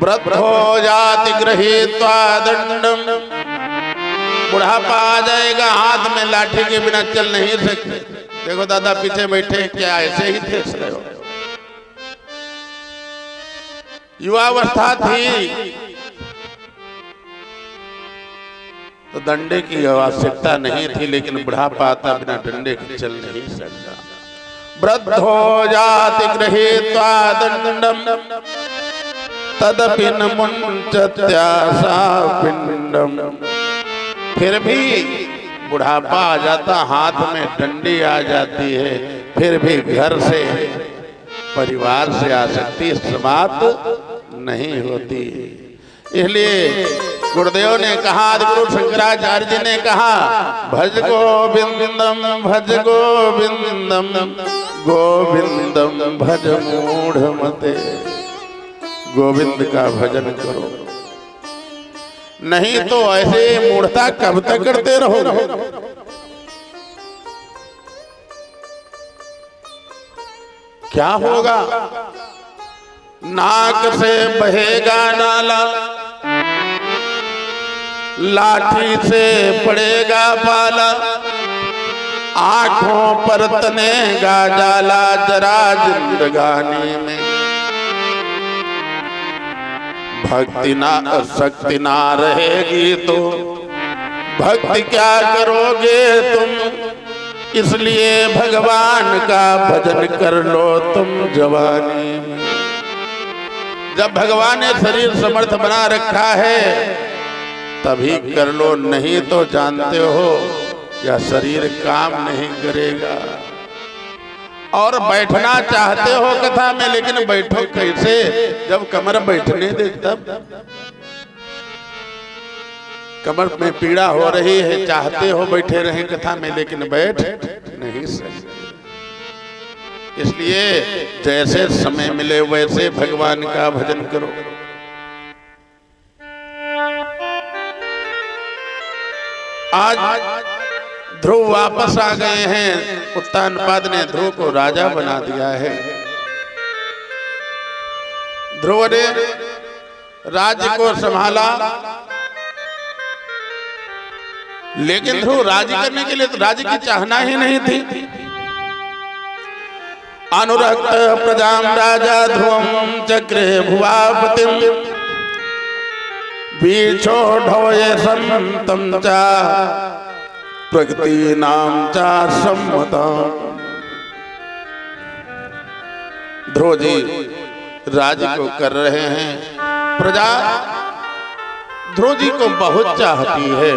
वृद्धो जाति गृहीत्वा दंडम। बुढ़ापा आ जाएगा हाथ में लाठी के बिना चल नहीं सकते। देखो दादा पीछे बैठे क्या ऐसे ही थे रहे हो। युवावस्था थी तो डंडे की आवश्यकता नहीं थी, लेकिन बुढ़ापा आता बिना डंडे के चल नहीं सकता। वृद्धो जाति गृहीत्वा दंडम तदपि न मुंचत्यासा पिंडम। फिर भी बुढ़ापा आ जाता हाथ में डंडी आ जाती है, फिर भी घर से परिवार से आसक्ति समाप्त नहीं होती। इसलिए गुरुदेव ने कहा गुरु शंकराचार्य जी ने कहा भज गोविंदम गोविंदम भज मूढ़ मते। गोविंद का भजन करो, नहीं तो ऐसे मूढ़ता कब तक करते रहोगे। क्या होगा नाक से बहेगा नाला, लाठी से पड़ेगा पाला, आंखों पर तनेगा जाला जरा जिंदगानी में। भक्ति ना शक्ति ना रहेगी तो भक्ति क्या करोगे तुम। इसलिए भगवान का भजन कर लो तुम जवानी में। जब भगवान ने शरीर समर्थ बना रखा है तभी कर लो, नहीं तो जानते हो यह शरीर काम नहीं करेगा। और बैठना चाहते हो कथा में, लेकिन बैठो कैसे जब कमर बैठने दे तब। कमर में पीड़ा हो रही है, चाहते हो बैठे रहें कथा में, लेकिन बैठ नहीं सकते। इसलिए जैसे समय मिले वैसे भगवान का भजन करो। आज ध्रुव वापस आ गए हैं। उत्तानपाद ने ध्रुव को राजा बना दिया है। ध्रुव ने राज्य को संभाला लेकिन ध्रुव राज्य करने के लिए तो राज्य की चाहना ही नहीं थी। अनुरक्त प्रजाम राजा ध्रुवम चक्रे भुवापतिम बीछोढ़ोये संतम चा प्रकृति नाम चा सम्मतम। ध्रुव जी राज्य को कर रहे हैं, प्रजा ध्रुव जी को बहुत चाहती है।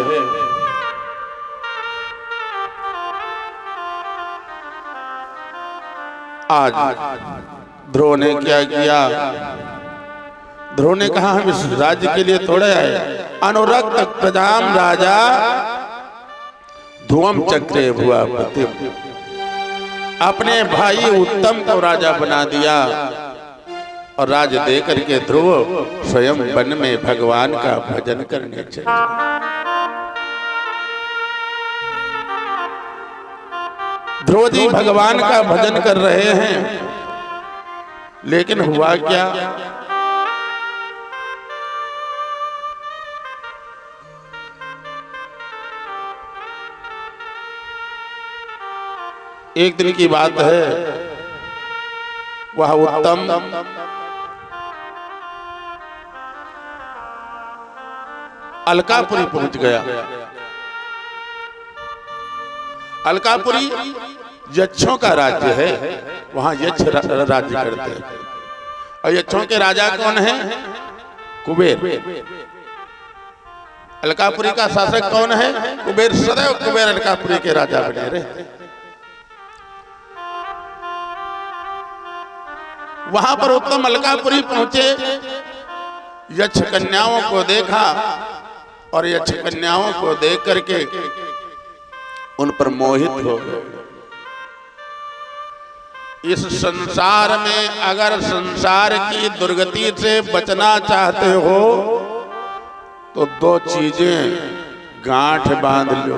आज ध्रुव ने क्या किया? ध्रुव ने कहा हम इस राज्य के लिए थोड़े आए। अनुरक्त प्रजाम राजा ध्रुवम चक्रे भुवापतिम, अपने भाई उत्तम को राजा बना दिया और राज्य दे करके ध्रुव स्वयं वन में भगवान का भजन करने चले। ध्रुव जी भगवान का भजन कर रहे हैं, लेकिन हुआ क्या? एक दिन की बात है, वह उत्तम अलकापुरी पहुंच गया। अलकापुरी यक्षों का राज्य है, वहां यक्ष राज्य करते हैं। और यक्षों के राजा कौन है? कुबेर। अलकापुरी का शासक कौन है? कुबेर। सदैव कुबेर अलकापुरी के राजा बने रहे। वहां पर उत्तम अलकापुरी पहुंचे, यक्ष कन्याओं को देखा और यक्ष कन्याओं को देख करके उन पर मोहित हो गए। इस संसार में अगर संसार की दुर्गति से बचना चाहते हो तो दो चीजें गांठ बांध लो।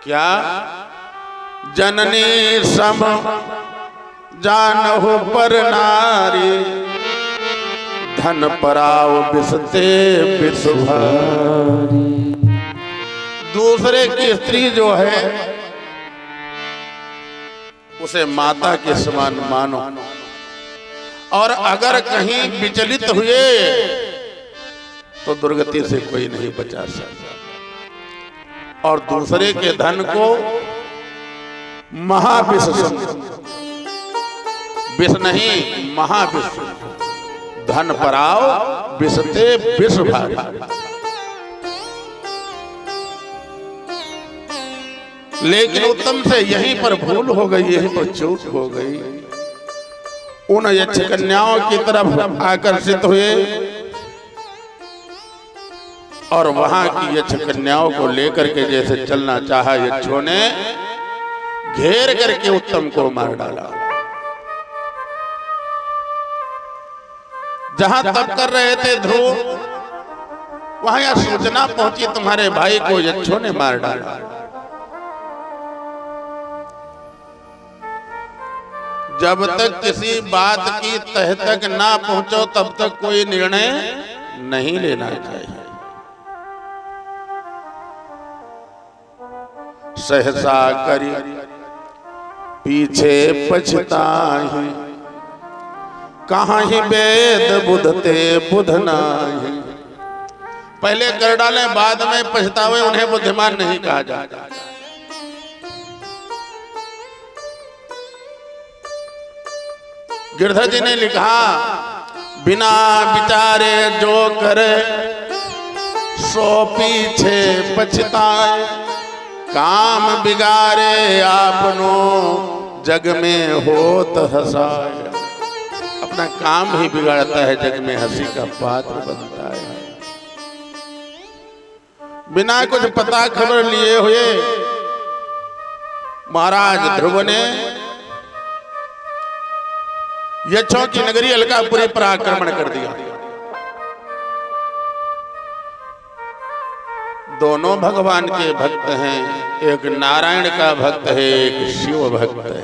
क्या? जननी सम जानहु पर नारी, धन पराव बिसते बिसभारी। दूसरे की स्त्री जो है उसे माता के समान मानो, और अगर कहीं विचलित हुए तो दुर्गति से कोई नहीं बचा सकता। और दूसरे के धन को महाविष समझो, विष नहीं महाविष। धन पराव बिसते विष भारी। लेकिन उत्तम से यहीं पर भूल हो गई, यहीं पर चूक हो गई। उन यक्ष कन्याओं की तरफ आकर्षित हुए और वहां की यक्ष कन्याओं को लेकर के जैसे चलना चाहा, यक्षों ने घेर करके उत्तम को मार डाला। जहां तप कर रहे थे ध्रुव, वहां यह सूचना पहुंची तुम्हारे भाई को यक्षों ने मार डाला। जब तक किसी बात की तह तक ना पहुंचो तब तक कोई निर्णय नहीं लेना चाहिए। सहसा करी पीछे पछताहि, कहाँ ही वेद बुधते बुध नाही। पहले कर डाले बाद में पछतावे, उन्हें बुद्धिमान नहीं कहा जाता। गिरधर जी ने लिखा, बिना विचारे जो करे सो पीछे पछताए, काम बिगाड़े आपनो जग में होत हंसाए। अपना काम ही बिगाड़ता है, जग में हंसी का पात्र बनता है। बिना कुछ पता खबर लिए हुए महाराज ध्रुव ने यक्षों की नगरी अलकापुरी पर आक्रमण कर दिया। दोनों भगवान के भक्त हैं, एक नारायण का भक्त है, एक शिव भक्त है।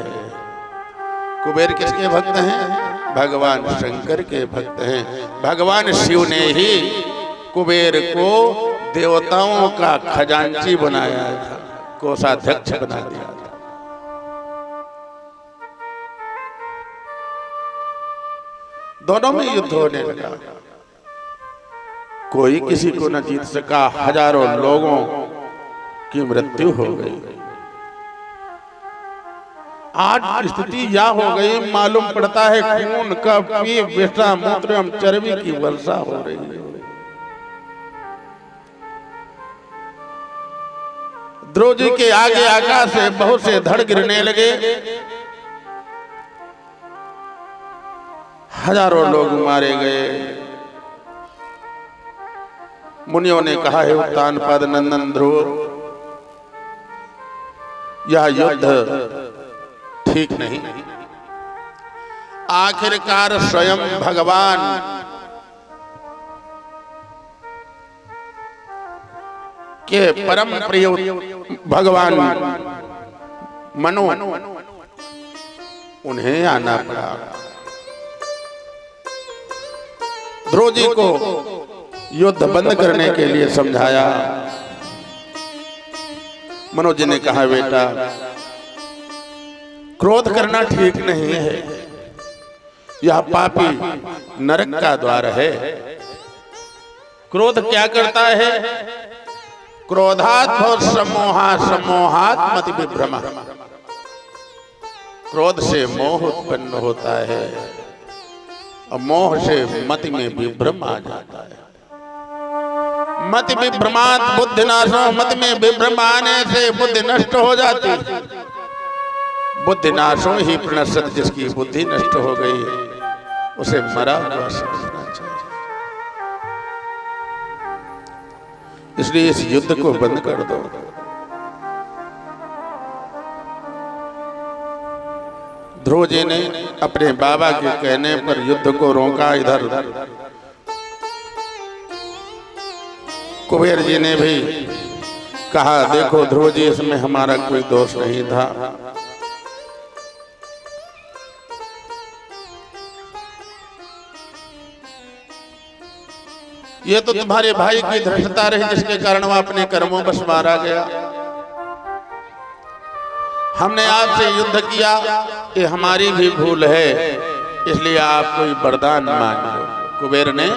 कुबेर किसके भक्त हैं? भगवान शंकर के भक्त हैं। भगवान शिव ने ही कुबेर को देवताओं का खजांची बनाया था, कोषाध्यक्ष बना दिया था। दोनों में युद्ध होने लगा, कोई किसी को न जीत सका, हजारों लोगों की मृत्यु हो गई। आज स्थिति यह हो गई, मालूम पड़ता है खून का पी विषा मूत्र एवं चर्बी की वर्षा हो रही है। ध्रुव जी के आगे आकाश से बहुत से धड़ गिरने लगे, हजारों लोग मारे गए। मुनियों ने कहा है उत्तानपाद नंदन ध्रुव, यह युद्ध ठीक नहीं। आखिरकार स्वयं भगवान के परम प्रिय भगवान मनु, उन्हें आना पड़ा। ध्रुव जी को युद्ध बंद करने के लिए समझाया। मनोज जी ने कहा बेटा, क्रोध करना ठीक नहीं है, यह पापी नरक का द्वार है। क्रोध क्या करता है? क्रोधात् भवति सम्मोहात्, सम्मोहात् मति विभ्रमः। क्रोध से मोह उत्पन्न होता है और मोह से मति में विभ्रम आ जाता है। मति विभ्रमात् बुद्धिनाशो, मति में विभ्रम आने से बुद्धि नष्ट हो जाती है। बुद्धि नाशो ही प्रणश्यति, जिसकी बुद्धि नष्ट हो गई उसे मरा हुआ समझना चाहिए। इसलिए इस युद्ध को बंद कर दो। ध्रुव जी ने अपने बाबा के कहने पर युद्ध को रोका। इधर कुबेर जी ने भी कहा देखो ध्रुव जी, इसमें हमारा कोई दोष नहीं था। ये तो तुम्हारे भाई की धृष्टता रही, जिसके कारण वह अपने कर्मों बस मारा गया। हमने आपसे युद्ध किया, ये हमारी भी भूल है, इसलिए आप कोई वरदान मांग लो। कुबेर ने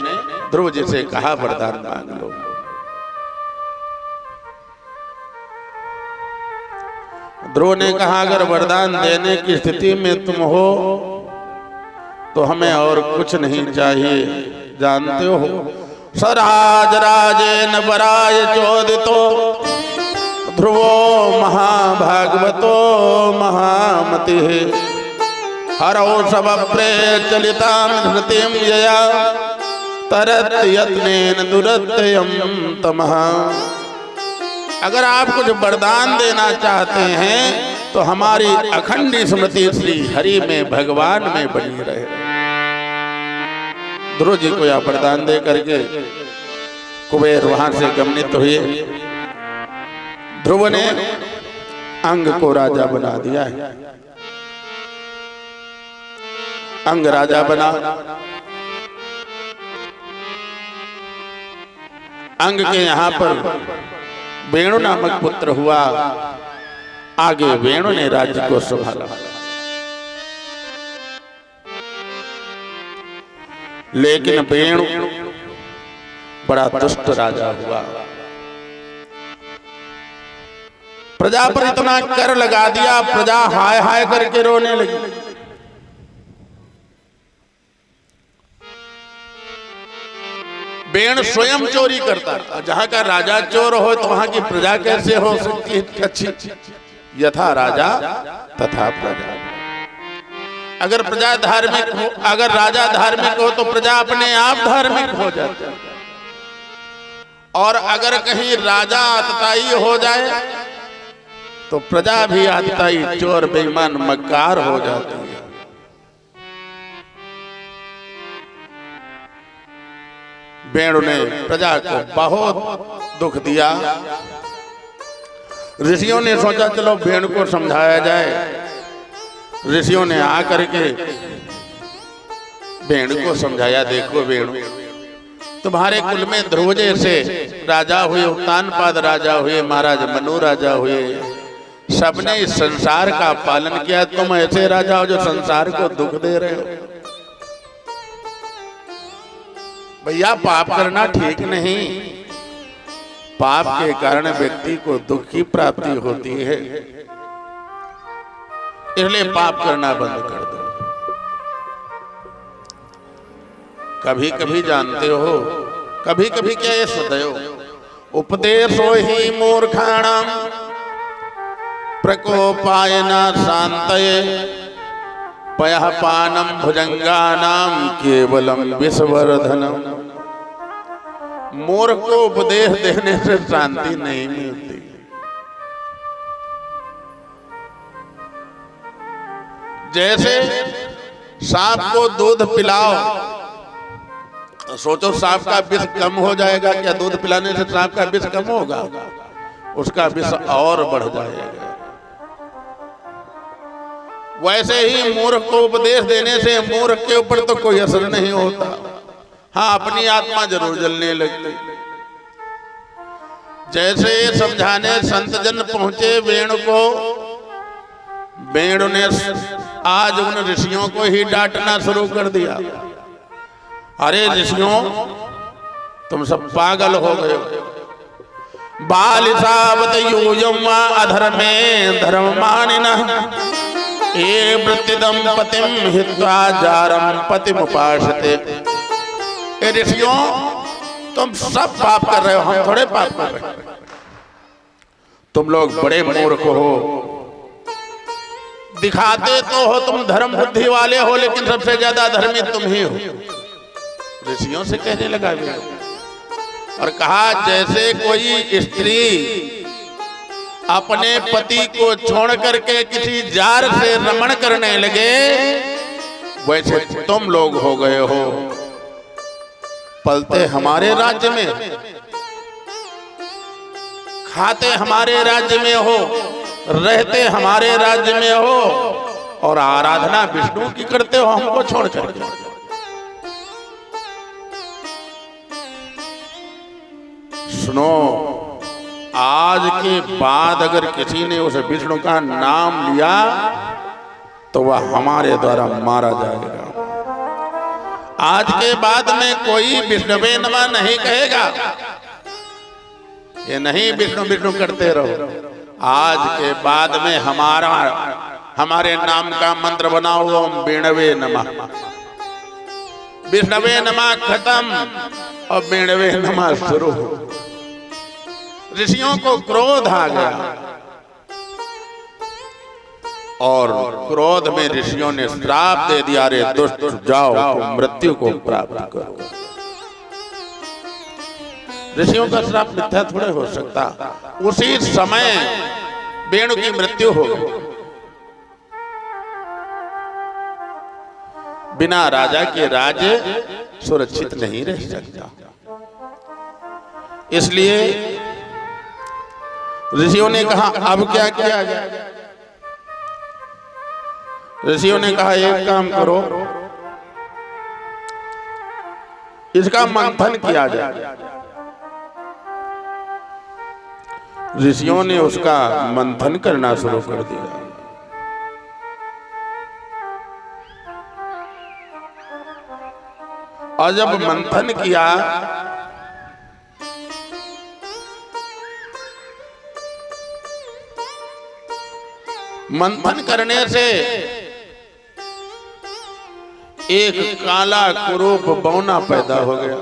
ध्रुव जी से कहा वरदान मांग लो। ध्रुव ने कहा अगर वरदान देने की स्थिति में तुम हो तो हमें और कुछ नहीं चाहिए। जानते हो, सराज राजेन वराय चोदितो ध्रुवो महाभागवतो महामतिः हरौ समप्रेचलितां धृतिं यया तरत यत्नेन दुरत्ययं तमः। अगर आप कुछ वरदान देना चाहते हैं तो हमारी अखंड स्मृति श्री हरि में, भगवान में बनी रहे। ध्रुव जी को यह वरदान दे करके कुबेर वहां से गमनित हुए। ध्रुव ने अंग को राजा बना दिया है। अंग राजा बना। अंग के यहां पर वेणु नामक पुत्र हुआ। आगे वेणु ने राज्य को संभाला। लेकिन वेणु बड़ा दुष्ट राजा हुआ। प्रजा पर इतना कर लगा दिया, प्रजा हाय हाय करके रोने लगी। वेणु स्वयं चोरी करता था। जहां का राजा चोर हो तो वहां की प्रजा कैसे हो सकती है अच्छी? यथा राजा तथा प्रजा। अगर प्रजा धार्मिक हो, अगर राजा धार्मिक हो तो प्रजा अपने आप धार्मिक हो जाती है। और अगर कहीं राजा आतताई हो जाए तो प्रजा भी आतताई, चोर, बेईमान, मक्कार हो जाती है। वेणु ने प्रजा को बहुत दुख दिया। ऋषियों ने सोचा चलो वेणु को समझाया जाए। ऋषियों ने आकर के वेणु को समझाया, देखो वेणु, तुम्हारे कुल में ध्रुव जैसे राजा हुए, उत्तानपाद राजा हुए, महाराज मनु राजा हुए, सबने इस संसार का पालन किया। तुम ऐसे राजा हो जो संसार को दुख दे रहे हो। भैया पाप करना ठीक नहीं, पाप के कारण व्यक्ति को दुख की प्राप्ति होती है, इसलिए पाप करना बंद कर दो। कभी कभी जानते हो, कभी कभी क्या ये सदैव उपदेशो ही मूर्खाणाम प्रकोपाय न शांतये पयः पानम भुजंगानाम केवलम विषवर्धनम। मूर्ख को उपदेश देने से शांति नहीं मिलती। जैसे सांप को दूध पिलाओ तो सोचो सांप का विष कम हो जाएगा क्या? दूध पिलाने से सांप का विष कम होगा? उसका विष और बढ़ जाएगा। वैसे ही मूर्ख को उपदेश देने से मूर्ख के ऊपर तो कोई असर नहीं होता। हाँ, अपनी आत्मा जरूर जलने लगती। जैसे समझाने संत जन पहुंचे वेणु को, वेणु ने आज उन ऋषियों को ही डांटना शुरू कर दिया। अरे ऋषियों, तुम सब पागल हो गए हो। बालिसावत यूयम वा अधर्मे धर्ममानिनः ये वृत्तिदम पतिम हित्वा जारम पतिमुपासते। ए ऋषियों, तुम सब पाप कर रहे हो, हम थोड़े पाप कर रहे हैं। तुम लोग बड़े मूर्ख हो। दिखाते तो हो तुम धर्म बुद्धि वाले हो, लेकिन सबसे ज्यादा धर्मी तुम ही हो। ऋषियों से कहने लगा और कहा, जैसे कोई स्त्री अपने पति को छोड़ करके किसी जार से रमण करने लगे, वैसे तुम लोग हो गए हो। पलते हमारे राज्य में, खाते हमारे राज्य में हो, रहते हमारे राज्य में हो, और आराधना विष्णु की करते हो हमको छोड़ करके। सुनो, आज के बाद अगर किसी ने उस विष्णु का नाम लिया तो वह हमारे द्वारा मारा जाएगा। आज के बाद में कोई विष्णुवे नमः नहीं कहेगा। ये नहीं विष्णु विष्णु करते रहो। आज के बाद में हमारे नाम का मंत्र बनाओ, ओम विष्णवे नमः। विष्णवे नमः खत्म और विष्णवे नमः शुरू। ऋषियों को क्रोध आ गया और क्रोध में ऋषियों ने श्राप दे दिया, रे दुष्ट जाओ, तुम मृत्यु को प्राप्त करो। ऋषियों का श्राप मिथ्या थोड़े हो सकता। उसी समय वेणु की मृत्यु हो गई। बिना राजा के राज्य सुरक्षित नहीं रह सकता। इसलिए ऋषियों ने कहा, अब क्या किया जाए? ऋषियों ने कहा, एक काम करो, इसका मंथन किया जाए। ऋषियों ने उसका मंथन करना शुरू कर दिया। और जब मंथन किया मंथन करने से एक काला कुरूप बौना पैदा हो गया।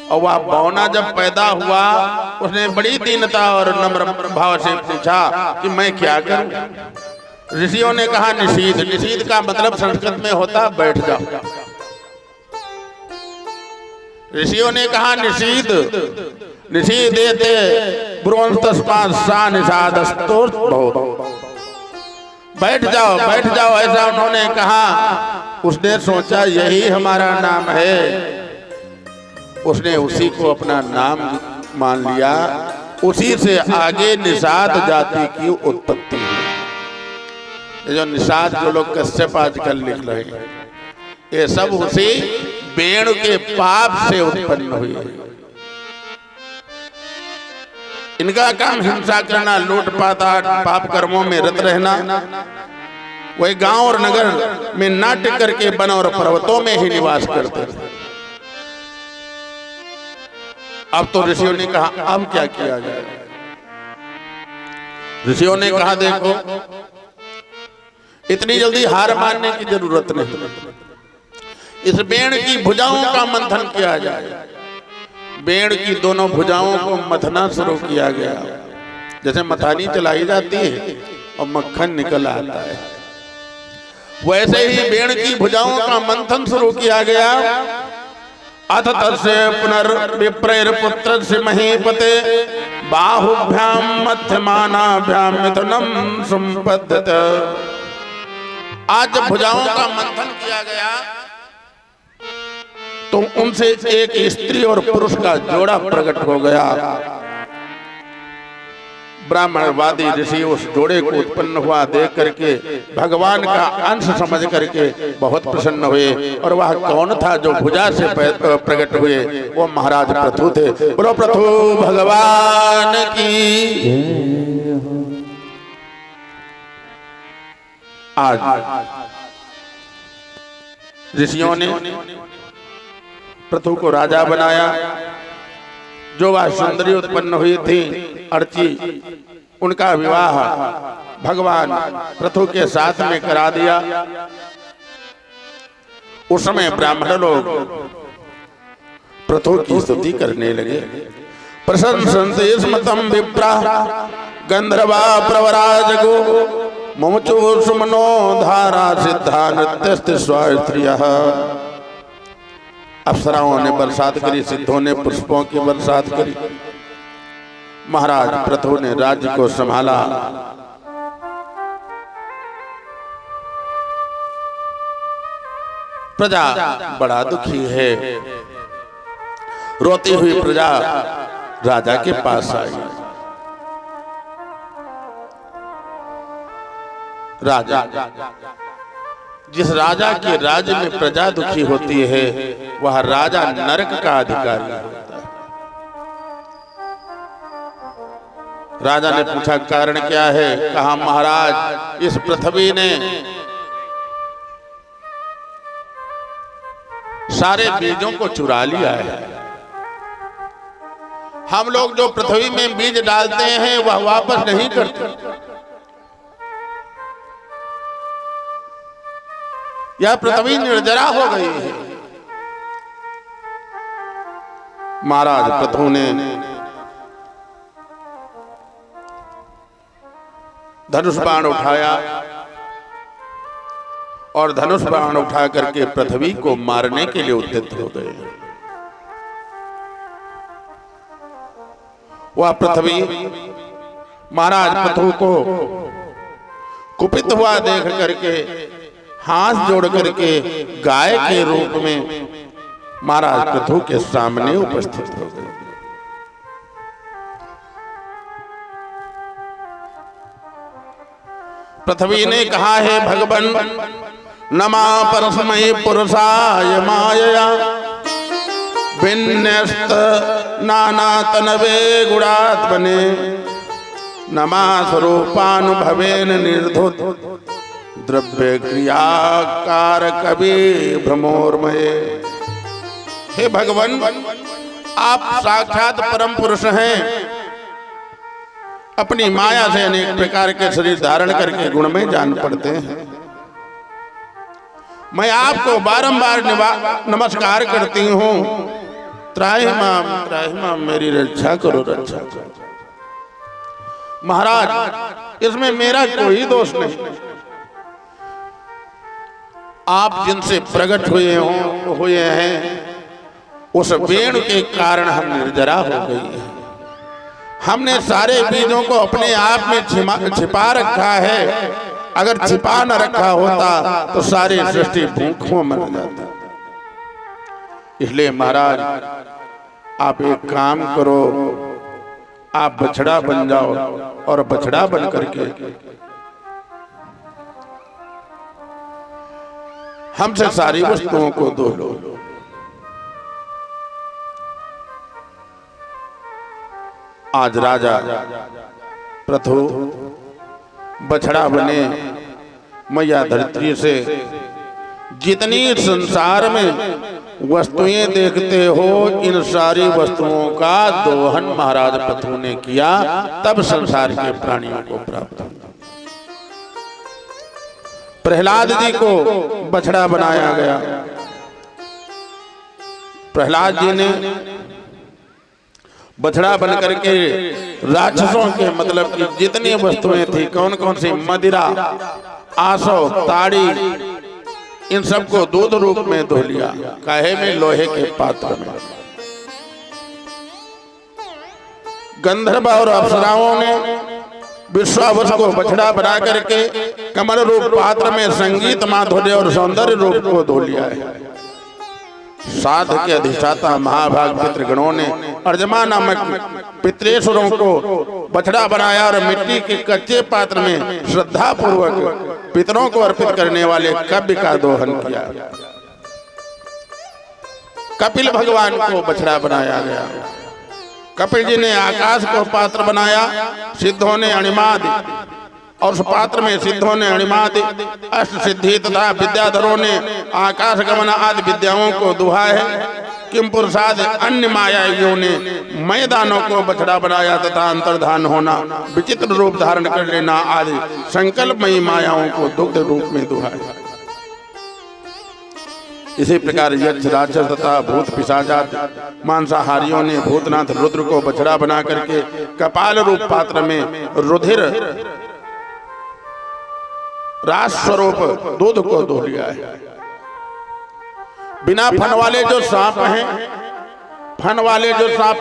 और वह बौना जब पैदा हुआ, उसने बड़ी दीनता और नम्र भाव से पूछा कि मैं क्या करूं? ऋषियों ने कहा, निषीद। निषीद का मतलब संस्कृत में होता बैठ जाओ। ऋषियों ने कहा, निषीद निषीदेते ब्रुवंस्तस्मात् सा निषादस्तो भवतु। बैठ जाओ, बैठ जाओ, ऐसा उन्होंने कहा। उसने सोचा यही हमारा नाम है। उसने उसी को अपना नाम मान लिया। उसी से आगे निषाद जाति की उत्पत्ति है। ये जो निषाद जो लोग कश्यप आजकल लिख रहे हैं, ये सब उसी वेणु के पाप से उत्पन्न हुई। इनका काम हिंसा करना, लूटपाट, पाप कर्मों में रत रहना। वही गांव और नगर में नाट्य करके वन और पर्वतों में ही निवास करते थे। अब तो ऋषियों ने कहा अब क्या किया जाए। ऋषियों ने कहा देखो, इतनी जल्दी हार मानने की जरूरत नहीं। इस वेण की भुजाओं का मंथन किया जाए। वेण की दोनों भुजाओं को मथना शुरू किया गया, जैसे मथानी चलाई जाती है और मक्खन निकल आता है, वैसे ही वेण की भुजाओं का मंथन शुरू किया गया। अथ तस्य पुनर्विप्रैर पुत्रस्य महीपते बाहुभ्याम मध्यमानाभ्याम मिथुनम संपद्यत। आज जब भुजाओं का मंथन किया गया तो उनसे एक स्त्री और पुरुष का जोड़ा प्रकट हो गया। ब्राह्मणवादी ऋषि उस जोड़े को उत्पन्न हुआ देख करके भगवान का अंश समझ करके बहुत प्रसन्न हुए। और वह कौन था जो भुजा से प्रकट हुए? वो महाराज पृथु थे। बोलो पृथु भगवान की। आज ऋषियों ने पृथु को राजा बनाया। जो वह सुंदरी उत्पन्न हुई थी अर्ची, उनका विवाह भगवान पृथु के साथ में करा दिया। उस समय ब्राह्मण लोग पृथु की स्तुति करने लगे। प्रशंसन्ते स्मतं विप्रा गंधर्वा प्रवराजगो मुमुचु सुमनो धारा सिद्धा नृत्यस्ते स्वास्त्रियः। अप्सराओं ने बरसात करी, सिद्धों ने पुष्पों की बरसात करी। महाराज पृथु ने राज्य को संभाला। प्रजा बड़ा दुखी है। रोती हुई प्रजा राजा के पास आई। राजा, जिस राजा के राज्य में प्रजा दुखी होती है वह राजा नरक का अधिकारी होता है। राजा ने पूछा कारण क्या है? कहा महाराज इस पृथ्वी ने सारे बीजों को चुरा लिया है। हम लोग जो पृथ्वी में बीज डालते हैं वह वापस नहीं करते। यह पृथ्वी निर्जरा हो गई है। महाराज पृथु ने धनुष बाण उठाया और धनुष बाण उठा करके पृथ्वी को मारने के लिए उद्यत हो गए। वह पृथ्वी महाराज पृथु को कुपित हुआ देख करके हाथ जोड़ करके गाय के रूप में महाराज पृथु के सामने उपस्थित हो गए। पृथ्वी ने कहा है भगवन नमा परस्मै पुरुषाय मायया विन्यस्त नाना तनवे गुणात्मने नमा स्वरूपानुभवेन निर्धुत द्रव्य क्रियाकार कवि भ्रमोर्मय। हे भगवान, आप साक्षात परम पुरुष हैं। अपनी माया से अनेक प्रकार के शरीर धारण करके गुण में जान पड़ते हैं। मैं आपको बारंबार नमस्कार करती हूँ। त्राहि माम, मेरी रक्षा करो, रक्षा करो। महाराज इसमें मेरा कोई दोष नहीं। आप जिनसे प्रकट हुए हैं उस वेणु के कारण हम निर्जरा हो गई है। हमने सारे बीजों को अपने आप में छिपा रखा है। अगर छिपा न रखा होता तो सारी सृष्टि भूखों मर जाता। इसलिए महाराज आप एक काम करो, आप बछड़ा बन जाओ और बछड़ा बन करके हमसे सारी वस्तुओं को दो लो। आज राजा प्रथु बछड़ा बने मैया धरित्री से जितनी संसार में वस्तुएं देखते हो, इन सारी वस्तुओं का दोहन महाराज प्रथु ने किया, तब संसार के प्राणियों को प्राप्त हुआ। प्रहलाद जी को बछड़ा बनाया गया। प्रहलाद जी ने बछड़ा बनकर के राक्षसों के मतलब की जितनी वस्तुएं थी, कौन कौन सी, मदिरा, आसव, ताड़ी, इन सबको दूध रूप में धो लिया। काहे में? लोहे के पात्र में। गंधर्व और अप्सराओं ने विश्वावस को बछड़ा बना करके कमल रूप पात्र में संगीत, माधुर्य और सौंदर्य रूप को धो लिया है। साध के अधिष्ठाता महाभाग पितृगणों ने अर्जमा नामक पितृेश्वरों को बछड़ा बनाया और मिट्टी के कच्चे पात्र में श्रद्धा पूर्वक पितरों को अर्पित करने वाले कब्य का दोहन किया। कपिल भगवान को बछड़ा बनाया गया। कपिल जी ने आकाश को पात्र बनाया, सिद्धों ने अणिमाद, और उस पात्र में सिद्धों ने अणिमाद, अष्ट सिद्धि तथा विद्याधरों ने आकाश गमन आदि विद्याओं को दुहा है। किम पुरुषाद अन्य मायावियों ने मैदानों को बछड़ा बनाया तथा अंतर्धान होना, विचित्र रूप धारण कर लेना आदि संकल्पमयी मायाओं को दुग्ध रूप में दुहा है। इसी प्रकार यक्ष, राक्षस तथा भूत पिशाचाद मांसाहारियों ने भूतनाथ रुद्र को बछड़ा बना करके कपाल रूप पात्र में रुधिर रास स्वरूप दूध को धो लिया है। बिना फन वाले जो सांप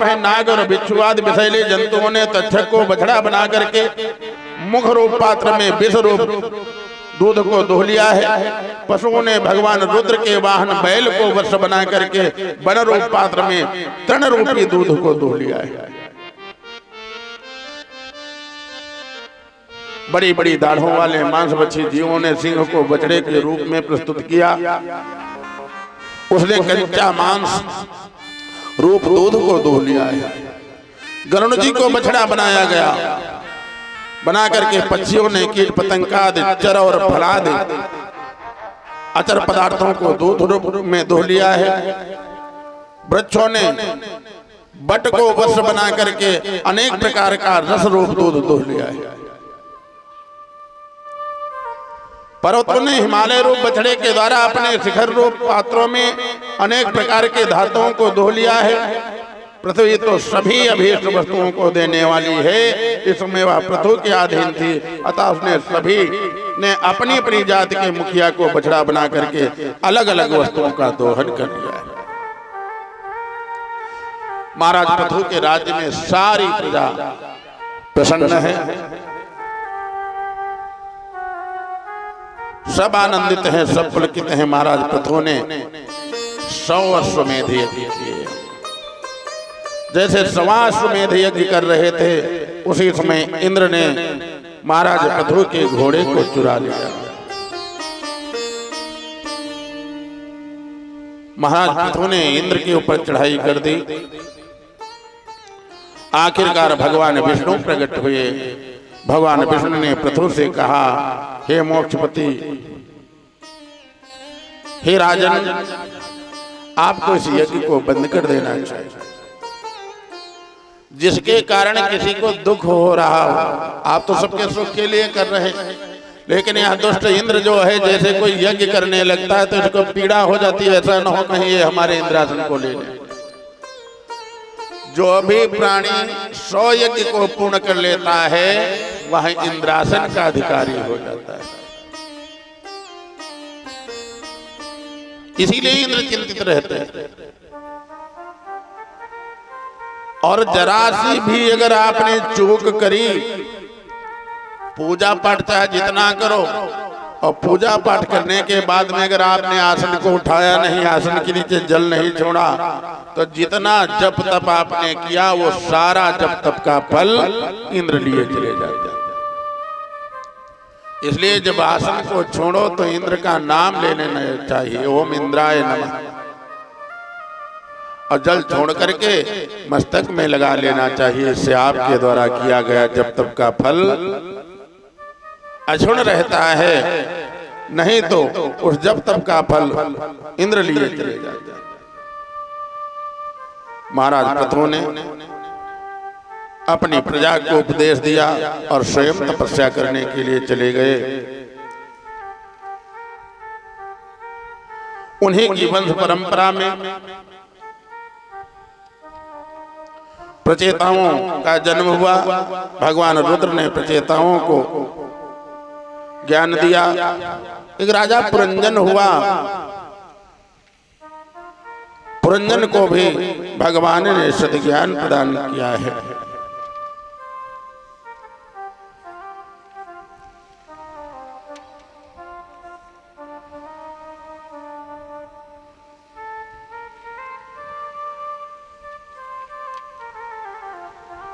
हैं, नाग और बिच्छू आदि विषैले जंतुओं ने तक्षक को बछड़ा बना करके मुख रूप पात्र में विष रूप दूध को धो लिया है। पशुओं ने भगवान रुद्र के वाहन बैल को वश बना करके वन रूप पात्र में तृण रूपी दूध को धो लिया है। बड़ी बड़ी दाढ़ों वाले मांसभक्षी जीवों ने सिंह को बछड़े के रूप में प्रस्तुत किया। उसने कच्चा मांस रूप दूध को धो लिया है। गरुण जी को बछड़ा बनाया गया। बना करके पक्षियों ने कीट पतंगादि चर और फलादि अचर पदार्थों को दूध रूप में धो लिया है। वृक्षों ने बट को वश बना करके अनेक प्रकार का रस रूप दूध धो लिया है। पर्वतों ने हिमालय रूप बछड़े के द्वारा अपने शिखर रूप पात्रों में अनेक प्रकार के धातुओं को धो लिया है। पृथ्वी तो सभी अभीष्ट वस्तुओं को देने वाली है, इसमें वह पृथु के अधीन थी, अतः उसने सभी ने अपनी अपनी जाति के मुखिया को बछड़ा बना करके अलग अलग वस्तुओं का दोहन कर लिया है। महाराज पृथु के राज्य में सारी प्रजा प्रसन्न है, सब आनंदित हैं, सब पुलकित हैं। महाराज पृथु ने 100 अश्वमेध यज्ञ किए। जैसे 100 अश्वमेध यज्ञ कर रहे थे, उसी समय इंद्र ने महाराज पृथु के घोड़े को चुरा लिया। महाराज पृथु ने इंद्र के ऊपर चढ़ाई कर दी। आखिरकार भगवान विष्णु प्रकट हुए। भगवान विष्णु ने पृथु से कहा, हे मोक्षपति, हे राजन, आपको इस यज्ञ को बंद कर देना चाहिए। जिसके कारण किसी को दुख हो रहा हो, आप तो सबके सुख के लिए कर रहे हैं, लेकिन यह दुष्ट इंद्र जो है, जैसे कोई यज्ञ करने लगता है तो इसको पीड़ा हो जाती है। ऐसा न हो कहीं ये हमारे इंद्रासन को ले ले। जो भी प्राणी 100 यज्ञ को पूर्ण कर लेता है, वह इंद्रासन का अधिकारी हो जाता है। इसीलिए इंद्र चिंतित रहते हैं। और जरा सी भी अगर आपने चूक करी, पूजा पाठ चाहे जितना करो, और पूजा पाठ करने के बाद में अगर आपने आसन को उठाया नहीं, आसन के नीचे जल नहीं छोड़ा, तो जितना जप तप आपने किया वो सारा जप तप का फल इंद्र लिए चले जाते हैं। इसलिए जब आसन को छोड़ो तो इंद्र का नाम लेने चाहिए। ओम इंद्राय नमः। और जल छोड़ करके मस्तक में लगा लेना चाहिए। इससे आपके द्वारा किया गया जब तब का फल अक्षुण्ण रहता है, नहीं तो उस जब तब का फल इंद्र लिए चले जाते हैं। महाराज पत्रों ने अपनी प्रजा को उपदेश दिया और स्वयं तपस्या करने के लिए चले गए। उन्हीं की वंश परंपरा में प्रचेताओं का जन्म हुआ। भगवान रुद्र ने प्रचेताओं को ज्ञान दिया। एक राजा पुरंजन हुआ। पुरंजन को भी भगवान ने सद ज्ञान प्रदान किया है।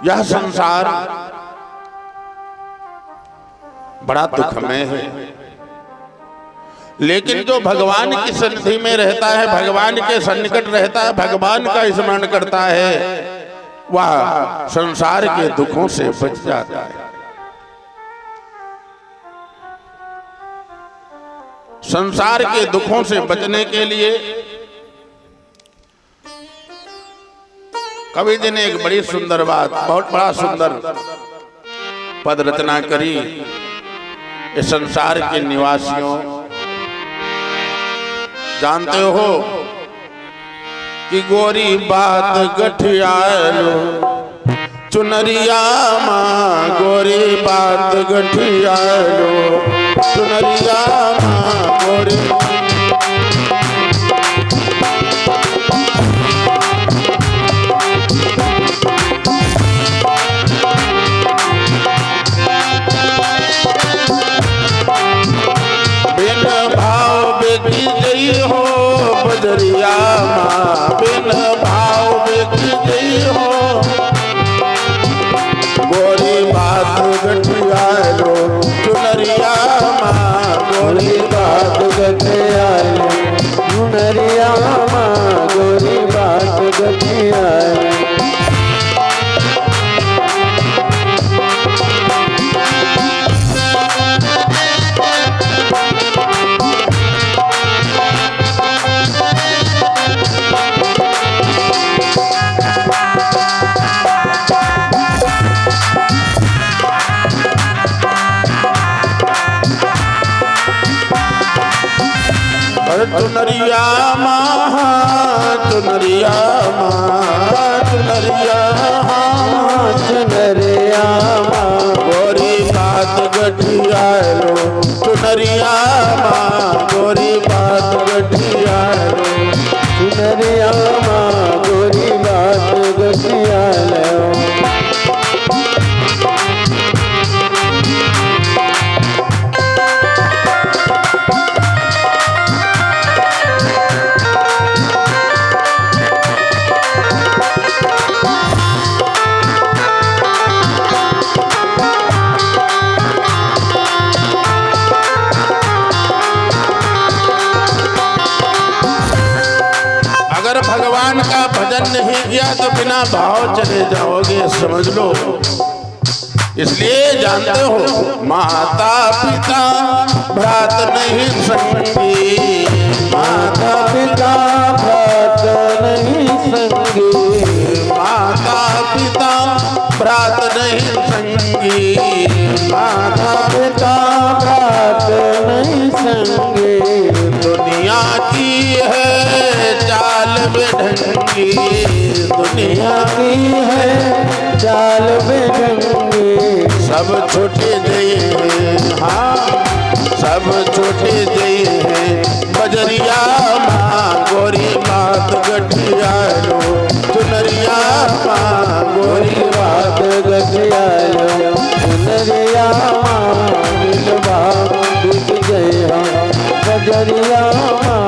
यह संसार बड़ा दुखमय है, लेकिन जो भगवान की सन्निधि में रहता है, भगवान के सन्निकट रहता है, भगवान का स्मरण करता है, वह संसार के दुखों से बच जाता है। संसार के दुखों से बचने के लिए कवि जी ने एक बड़ी सुंदर बात, बहुत बड़ा सुंदर पद रचना करी। इस संसार के निवासियों, जानते हो कि गोरी बात गठियालो चुनरिया माँ, गोरी बात गठियालो चुनरिया माँ, गोरी बजरिया माँ, बिन भाव बेटी गई हो। गोरी बात गठियालो चुनरिया माँ, गोरी बात गठियालो चुनरिया माँ, गोरी बात गठियालो। चुनरिया माँ, चुनरिया माँ, चुनरिया माँ, चुनरिया माँ, गोरी बात गठियालो चुनरिया माँ, गोरी बात गठियालो चुनरिया माँ, गोरी बात गठियालो। भगवान का भजन नहीं किया तो बिना भाव चले जाओगे, समझ लो। इसलिए जानते हो, माता पिता भ्रात नहीं संगी, माता पिता भ्रात नहीं संगी, माता पिता भ्रात नहीं संगी, माता पिता भ्रात नहीं संगी। दुनिया की है चाल बेढंगी, दुनिया की है चाल बेढंगी। सब छोटे जय हैं, हाँ सब छोटे जय हैं। बजरिया माँ, गोरी बात गठियालो चुनरिया माँ, गोरी बात गठियालो चुनरिया माँ, बिलवा बिक जय हम बजरिया माँ।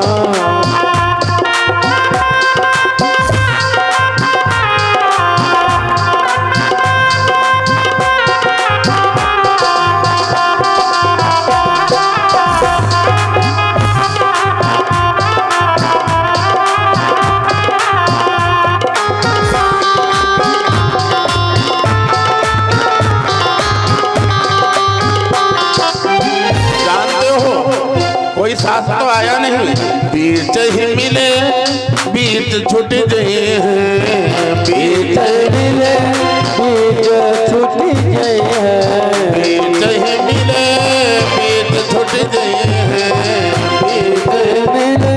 गाया नहीं, बीच ही मिले बीच छूट गए हैं, बीच
मिले बीच छूट गए हैं,
बीच ही मिले बीच छूट गए हैं, बीच
मिले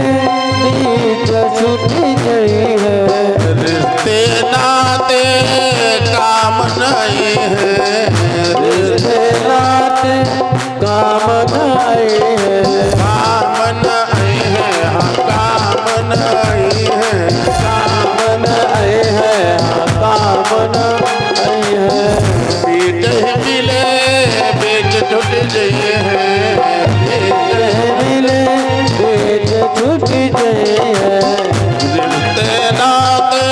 बीच छूट गए हैं।
रिश्ते नाते काम नहीं है,
रिश्ते नाते काम नहीं है,
काम नहीं है, हाँ काम नहीं है,
काम नहीं है, हाँ काम नहीं है।
बीच ही मिले बीच छूट गए हैं,
मिले बीच छूट गए हैं।
रिश्ते नाते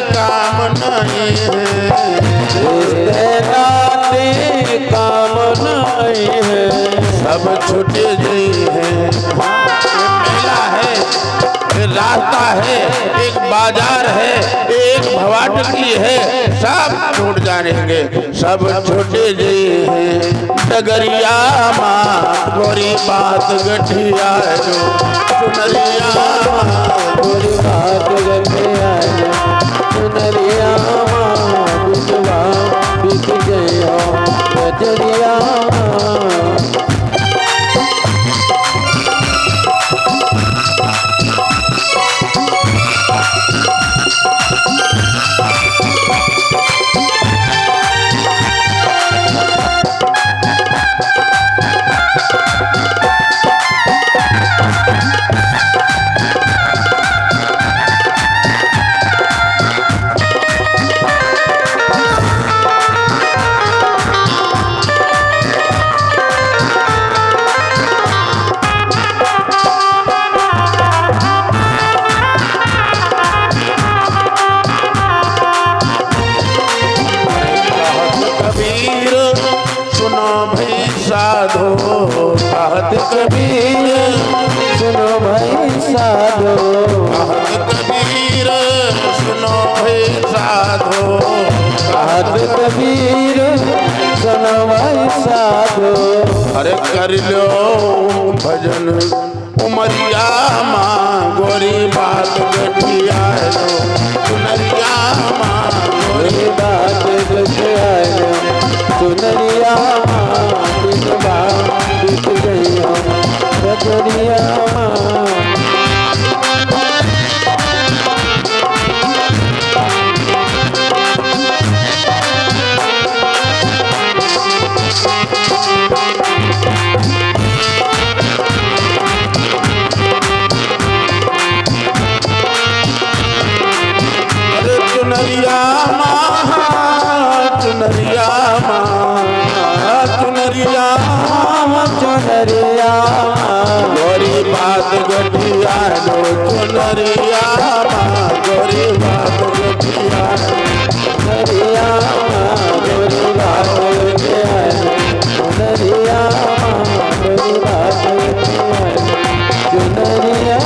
काम नहीं है,
रिश्ते नाते काम नहीं है,
सब छूट गई है। ये मेला है, ये रास्ता है, एक बाजार है, एक भवाटकी है, सब छूट जाएंगे, सब छूटे गए हैं। डगरिया माँ गोरी बात गठिया जो चुनरिया माँ
गोरी बात गठे आए, चुनरिया बिजवा बिक गए हो बजरिया।
कबीर सुनो भाई साधो, कहत कबीर
सुनो भाई साधो,
कहत कबीर सुनो भाई साधो,
कहत कबीर सुनो भाई साधो।
अरे कर लो भजन उमरिया माँ गोरी बात गठिया लो, चुनरिया माँ गोरी
गोरी बात गठे आए, चुनरिया बिजवा बिक गई हो बजरिया।
अरे चुनरिया माँ चुनरिया माँ चुनरिया
चुनरिया
गोरी बात गठिया लो, चुनरिया माँ गोरी बात गठिया
चुनरिया गोरी बात गठे आए, चुनरिया गोरी बात गठे आए, चुनरिया।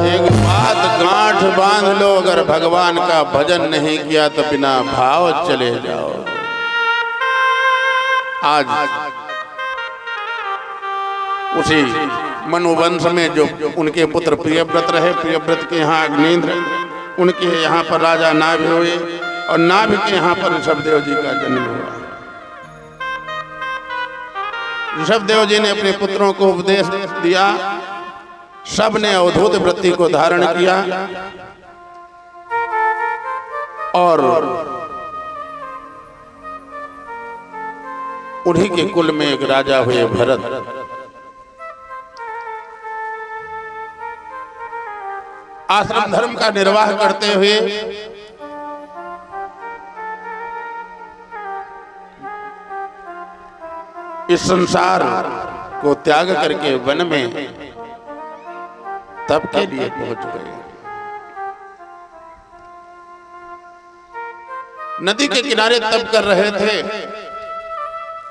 एक बात गांठ बांध लो, अगर भगवान का भजन नहीं किया तो बिना भाव चले जाओ। आज उसी मनुवंश में जो उनके पुत्र प्रियव्रत रहे, प्रियव्रत के यहाँ अग्निन्द्र, उनके यहाँ पर राजा नाभि हुए और नाभि के यहाँ पर ऋषभदेव जी का जन्म हुआ। ऋषभदेव जी ने अपने पुत्रों को उपदेश दिया, सब ने अवधूत वृत्ति को धारण किया और उन्हीं के कुल में एक राजा हुए भरत। आश्रम धर्म का निर्वाह करते हुए इस संसार को त्याग करके वन में तप के लिए पहुंच गए। नदी के किनारे तप कर रहे थे,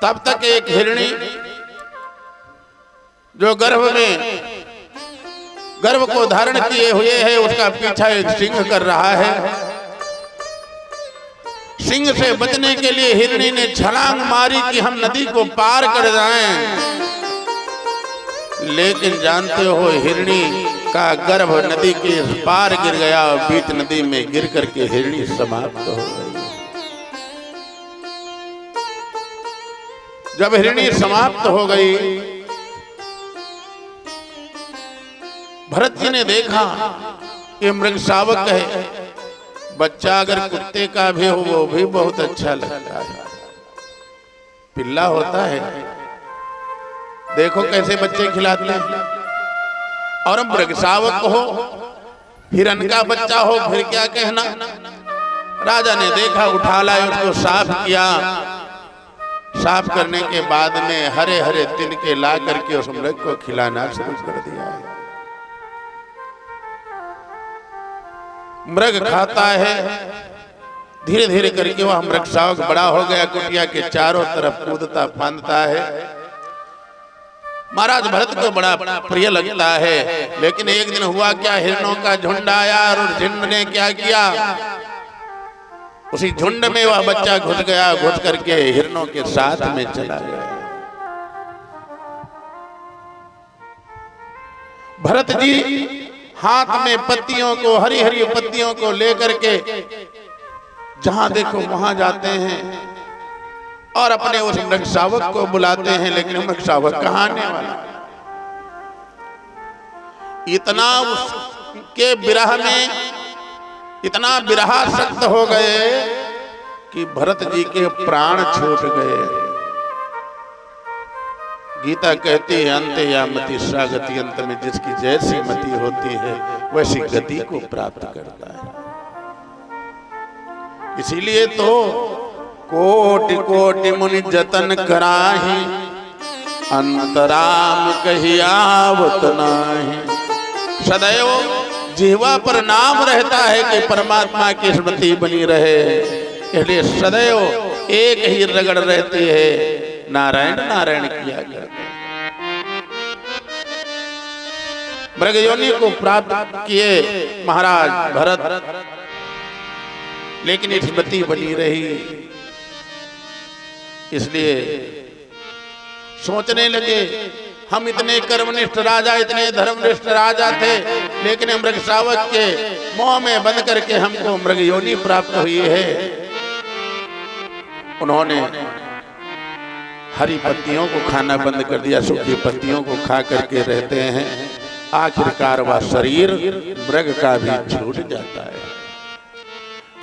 तब तक एक हिरणी जो गर्भ को धारण किए हुए है, उसका पीछा एक सिंह कर रहा है। सिंह से बचने के लिए हिरणी ने छलांग मारी कि हम नदी को पार कर जाएं, लेकिन जानते हो हिरणी का गर्भ नदी के इस पार गिर गया और बीच नदी में गिर करके हिरणी समाप्त हो गई। जब हिरणी समाप्त हो गई, भरत जी ने देखा कि मृग शावक है, बच्चा अगर कुत्ते का भी हो वो भी बहुत अच्छा लगता है, पिल्ला होता है, देखो कैसे बच्चे खिलाते हैं। और मृग शावक हो, हिरण का बच्चा हो, फिर क्या कहना। राजा ने देखा, उठा लाए, उसको साफ किया। साफ करने के बाद में हरे हरे तिनके ला करके उस मृग को खिलाना शुरू कर दिया है। मृग खाता है, धीरे धीरे करके वह मृग शावक बड़ा हो गया, कुटिया के चारों तरफ कूदता फांदता है। महाराज भरत को बड़ा प्रिय लगता है। लेकिन एक दिन हुआ क्या, हिरणों का झुंड आया और उस झुंड ने क्या किया, उसी झुंड में वह बच्चा घुस गया, घुस करके हिरणों के साथ में चला गया। भरत जी हाथ में पत्तियों को, हरी हरी पत्तियों को लेकर के जहां देखो वहां जाते हैं और अपने उस मृग शावक को बुलाते हैं। लेकिन मृग शावक कहां आने वाला, इतना उसके विरह में इतना विरहासक्त हो गए कि भरत जी के प्राण छूट गए। गीता कहती है, अंत या मति सागति, अंत में जिसकी जैसी मति होती है वैसी गति को प्राप्त करता है। इसीलिए तो कोटि कोटि मुनि जतन कराही, अंतराम कहियावत नाही। सदैव जिह्वा पर नाम रहता है कि परमात्मा की स्मृति बनी रहे, इसलिए सदैव एक ही रगड़ रहती है, नारायण नारायण किया करते। मृग योनि को प्राप्त किए महाराज भरत, लेकिन स्मृति बनी रही। इसलिए सोचने लगे, हम इतने कर्मनिष्ठ राजा, इतने धर्मनिष्ठ राजा थे, लेकिन मृग शावक के मोह में बंद करके हमको मृग योनि प्राप्त हुई है। उन्होंने हरी पत्तियों को खाना बंद कर दिया, सूखी पत्तियों को खा करके रहते हैं। आखिरकार वह शरीर मृग का भी छूट जाता है।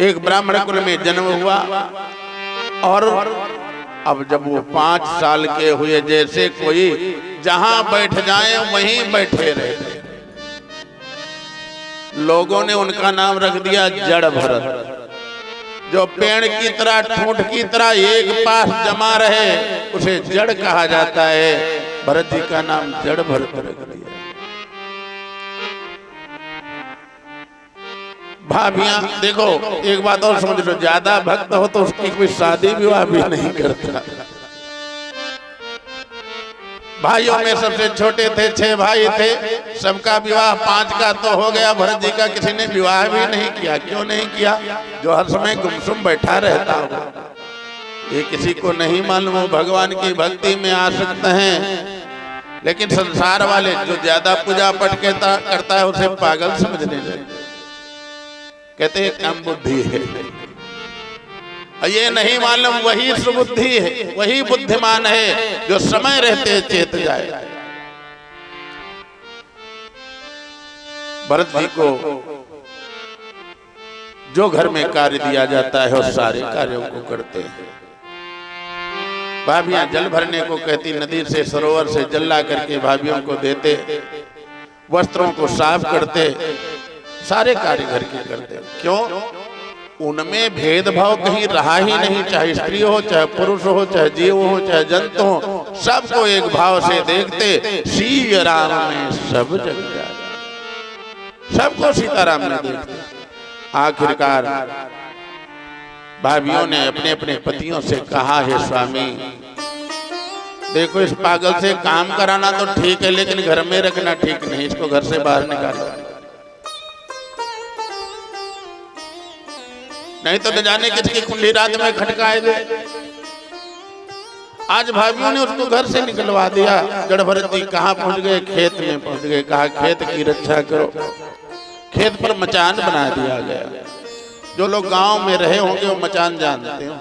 एक ब्राह्मण कुल में जन्म हुआ और अब जब वो 5 साल के हुए, जैसे कोई जहां बैठ जाए वहीं बैठे रहे। लोगों ने उनका नाम रख दिया जड़ भरत। जो पेड़ की तरह, ठूंठ की तरह एक पास जमा रहे उसे जड़ कहा जाता है। भरत जी का नाम जड़ भरत रख दिया। भाभियां देखो, एक बात और समझ लो, ज्यादा भक्त हो तो उसकी कोई शादी विवाह भी नहीं करता। भाइयों में सबसे छोटे थे, 6 भाई थे, सबका विवाह 5 का तो हो गया, भरत जी का किसी ने विवाह भी नहीं किया। क्यों नहीं किया? जो हर समय गुमसुम बैठा रहता हो, ये किसी को नहीं मालूम। भगवान की भक्ति में आसक्त हैं, लेकिन संसार वाले जो ज्यादा पूजा पाठ करता है उसे पागल समझने लगे, कहते हैं कम बुद्धि है। ये नहीं मालूम वही सुबुद्धि है, वही बुद्धिमान है जो समय रहते चेत जाए। भरत जी को जो घर में कार्य दिया जाता है उस सारे कार्यों को करते हैं। भाभियां जल भरने को कहती, नदी से सरोवर से जल ला करके भाभियों को देते, वस्त्रों को साफ करते, सारे कार्य घर के करते। क्यों? उनमें भेदभाव कहीं रहा ही नहीं, चाहे स्त्री हो, चाहे पुरुष हो, चाहे जीव हो, चाहे जंतु हो, सबको एक भाव से देखते। सीताराम में सब जग जाए, सबको सीताराम में देखते। आखिरकार भाभियों ने अपने अपने पतियों से कहा, है स्वामी देखो, इस पागल से काम कराना तो ठीक है, लेकिन घर में रखना ठीक नहीं, इसको घर से बाहर निकालो, नहीं तो न जाने किसकी कुंडली रात में खटकाए दे। आज भाइयों ने उसको घर से निकलवा दिया। जड़ भरत जी कहाँ पहुंच गए? खेत में पहुंच गए। कहा खेत की रक्षा करो। खेत पर मचान बना दिया गया। जो लोग गांव में रहे होंगे वो मचान जानते हो।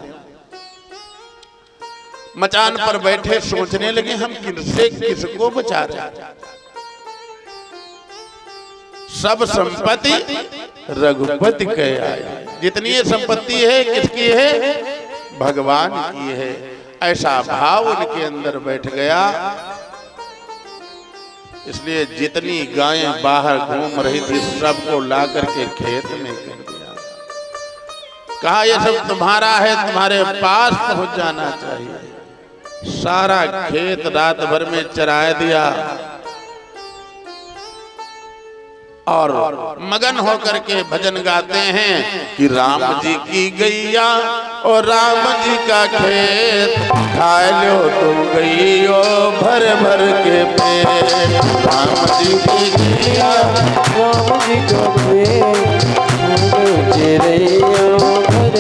मचान पर बैठे सोचने लगे हम किससे किसको बचा रहे। सब संपत्ति रघुपति के आए। जितनी ये संपत्ति है किसकी है? भगवान की है। ऐसा भाव उनके अंदर बैठ गया। इसलिए जितनी गायें बाहर घूम रही थी सबको ला करके खेत में कर दिया। कहा ये सब तुम्हारा है, तुम्हारे पास पहुंच जाना चाहिए। सारा खेत रात भर में चराया दिया और मगन होकर के भजन गाते हैं कि राम जी की गैया और राम जी का खेत, खा लो तुम गैयो भर भर के पेट। राम जी की गैया
राम जी का खेत, भर भर के।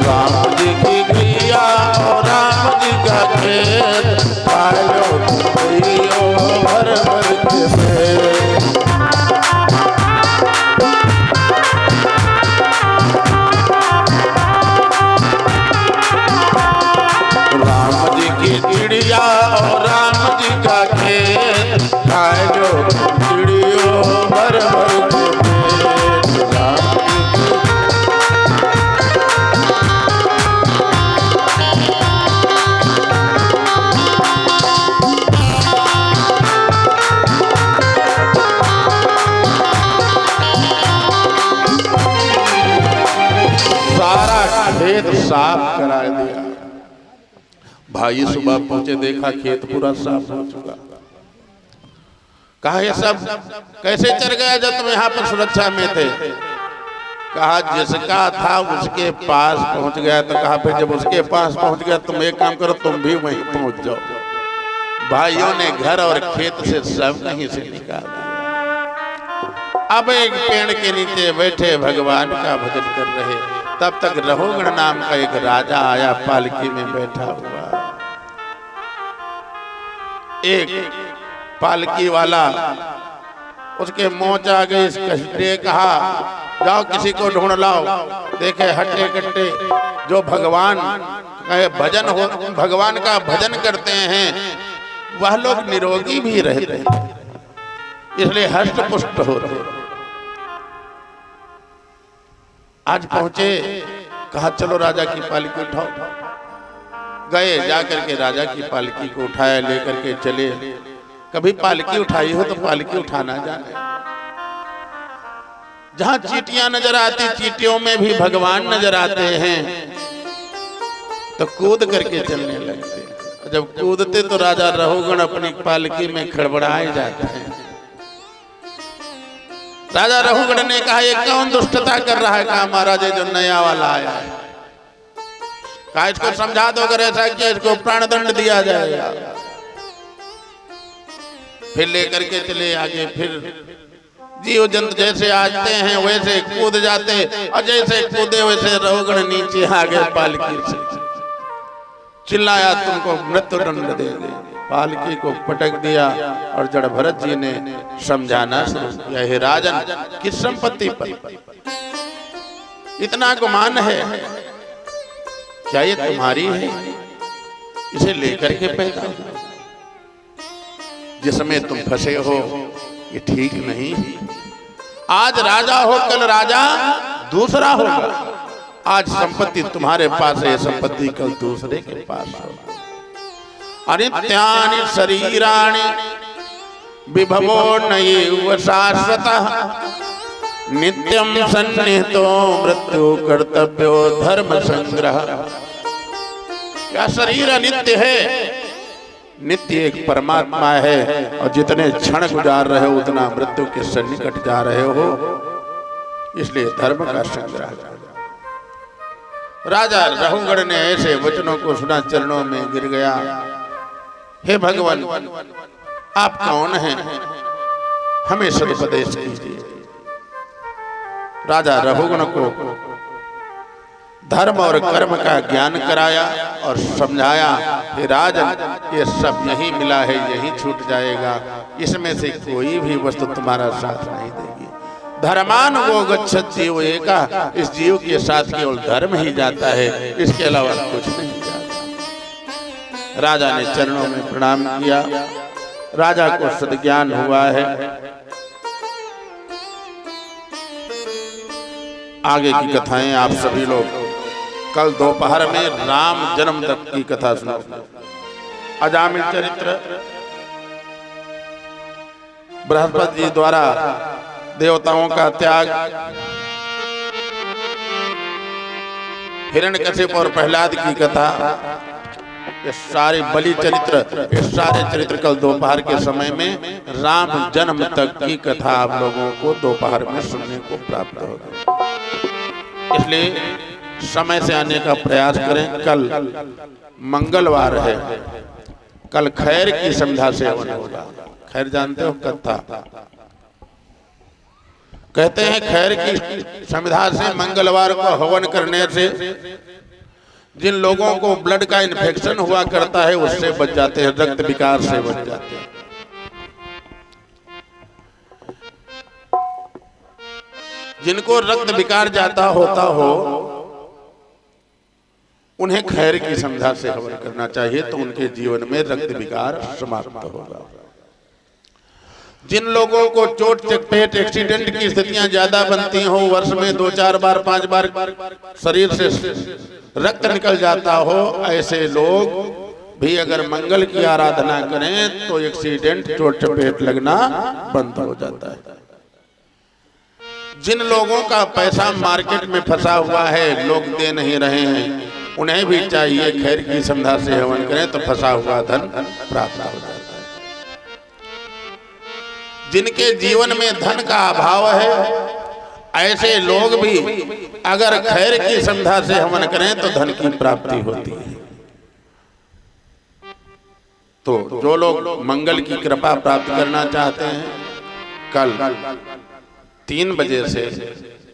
राम जी की गैया और राम जी का खेत, खा लो तुम गैयो भर भर के पेट। चिड़िया और राम जी का खेत, खाए जो चिड़ियों भर भर के पेट। राम जी सारा खेत साफ करा दिया। भाई सुबह पहुंचे, देखा खेत पूरा साफ हो चुका। कहा ये सब कैसे चल गया जब तुम यहाँ पर सुरक्षा में थे? कहा जिसका था उसके पास पहुंच गया। तो कहा फिर जब उसके पास पहुंच गया तुम एक काम करो, तुम भी वहीं पहुंच जाओ। भाइयों ने घर और खेत से सब कहीं से निकाल दिया। अब एक पेड़ के नीचे बैठे भगवान का भजन कर रहे। तब तक रहोगण नाम का एक राजा आया, पालकी में बैठा हुआ। एक पालकी वाला उसके मोच आ गई। कष्टे कहा जाओ किसी को ढूंढ लाओ। देखे हट्टे कट्टे जो भगवान का भजन हो, भगवान का भजन करते हैं वह लोग निरोगी भी रहते हैं, इसलिए हष्ट पुष्ट होते। आज पहुंचे, कहा चलो राजा की पालकी उठाओ। गए, जाकर के राजा की पालकी को उठाया, लेकर के चले। कभी पालकी उठाई हो तो पालकी उठाना जाने। जहां चींटियां नजर आती, चींटियों में भी भगवान नजर आते हैं तो कूद करके चलने लगते। जब कूदते तो राजा रहोगण अपनी पालकी में खड़बड़ाए जाते हैं। राजा रहुगण ने कहा ये कौन दुष्टता कर रहा है? कहा महाराज जो नया वाला आया है, कहा इसको समझा दो, अगर ऐसा किया इसको प्राण दंड दिया जाएगा। फिर लेकर के चले आगे। फिर जीव जंतु जैसे आते हैं वैसे कूद जाते, और जैसे कूदे वैसे रहुगण नीचे आ गए पालकी से। चिल्लाया तुमको मृत्यु दंड देंगे। पालकी को पटक दिया और जड़ भरत जी ने समझाना शुरू किया, हे राजन किस संपत्ति पर इतना गुमान है? क्या ये तुम्हारी है? इसे लेकर के पैदा जिसमें तुम फंसे हो ये ठीक नहीं। आज राजा हो, कल राजा दूसरा होगा। आज संपत्ति तुम्हारे पास है, संपत्ति कल दूसरे के पास होगा। अनित्यानि शरीराणि विभवो नैव शाश्वतः, नित्यं सन्निहितो मृत्यु कर्तव्यो धर्म संग्रह। क्या शरीर अनित्य है? नित्य एक परमात्मा है, और जितने क्षण गुजार रहे हो उतना मृत्यु के सन्निकट जा रहे हो, इसलिए धर्म का संग्रह करो। राजा रहुगण ने ऐसे वचनों को सुना, चरणों में गिर गया। हे भगवान आप कौन हैं? हमें सदुपदेश कीजिए। राजा रहुगण को धर्म और कर्म का ज्ञान कराया और समझाया कि राजन ये सब यही मिला है, यही छूट जाएगा, इसमें से कोई भी वस्तु तुम्हारा साथ नहीं देगी। धर्मान वो गच्छत जीव एका, इस जीव के साथ केवल धर्म ही जाता है, इसके अलावा कुछ नहीं जाता। राजा ने चरणों में प्रणाम किया। राजा को सद्ज्ञान हुआ है। आगे की कथाएं आप सभी लोग कल दोपहर में राम जन्म तक की कथा सुनो। अजामिल चरित्र बृहस्पति जी द्वारा देवताओं का त्याग, हिरण्यकशिप और प्रहलाद की कथा, ये सारे बलि चरित्र, ये सारे चरित्र कल दोपहर के समय में राम जन्म तक की कथा आप लोगों को दोपहर में सुनने को प्राप्त होगा। इसलिए समय से आने का प्रयास करें। कल मंगलवार है, कल खैर की संध्या से हवन होगा। खैर जानते हो कथा, कहते हैं खैर की संध्या से मंगलवार को हवन करने से जिन लोगों को ब्लड का इन्फेक्शन हुआ करता है उससे बच जाते हैं, रक्त विकार से बच जाते हैं। जिनको रक्त विकार जाता होता हो उन्हें खैर की संध्या से हवन करना चाहिए, तो उनके जीवन में रक्त विकार समाप्त होगा। जिन लोगों को चोट चपेट एक्सीडेंट की स्थितियां ज्यादा बनती हो, वर्ष में 2-4 बार 5 बार शरीर से रक्त निकल जाता हो, ऐसे लोग भी अगर मंगल की आराधना करें तो एक्सीडेंट चोट चपेट लगना बंद हो जाता है। जिन लोगों का पैसा मार्केट में फंसा हुआ है, लोग दे नहीं रहे हैं, उन्हें भी चाहिए खैर की संध्या से हवन करें तो फंसा हुआ धन प्राप्त हो जाता है। जिनके जीवन में धन का अभाव है, ऐसे लोग भी अगर खैर की संध्या से हवन करें तो धन की प्राप्ति होती है। तो जो लोग मंगल की कृपा प्राप्त करना चाहते हैं, कल 3 बजे से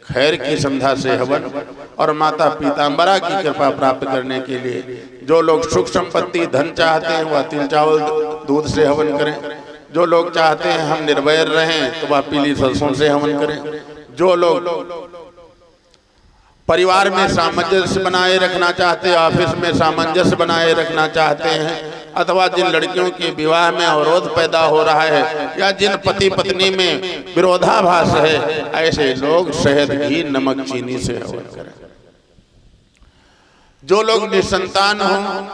खैर की संध्या से हवन और माता पीताम्बरा की कृपा प्राप्त करने के लिए जो लोग सुख संपत्ति धन चाहते हैं वह तिल चावल दूध से हवन करें। जो लोग चाहते हैं हम निर्भय रहें तो वह पीली सरसों से हवन करें। जो लोग परिवार में सामंजस्य बनाए रखना चाहते हैं, ऑफिस में सामंजस्य बनाए रखना चाहते हैं, अथवा जिन लड़कियों के विवाह में अवरोध पैदा हो रहा है या जिन पति पत्नी में विरोधाभास है, ऐसे लोग शहद घी नमक चीनी से हवन करें। जो लोग निसंतान हों,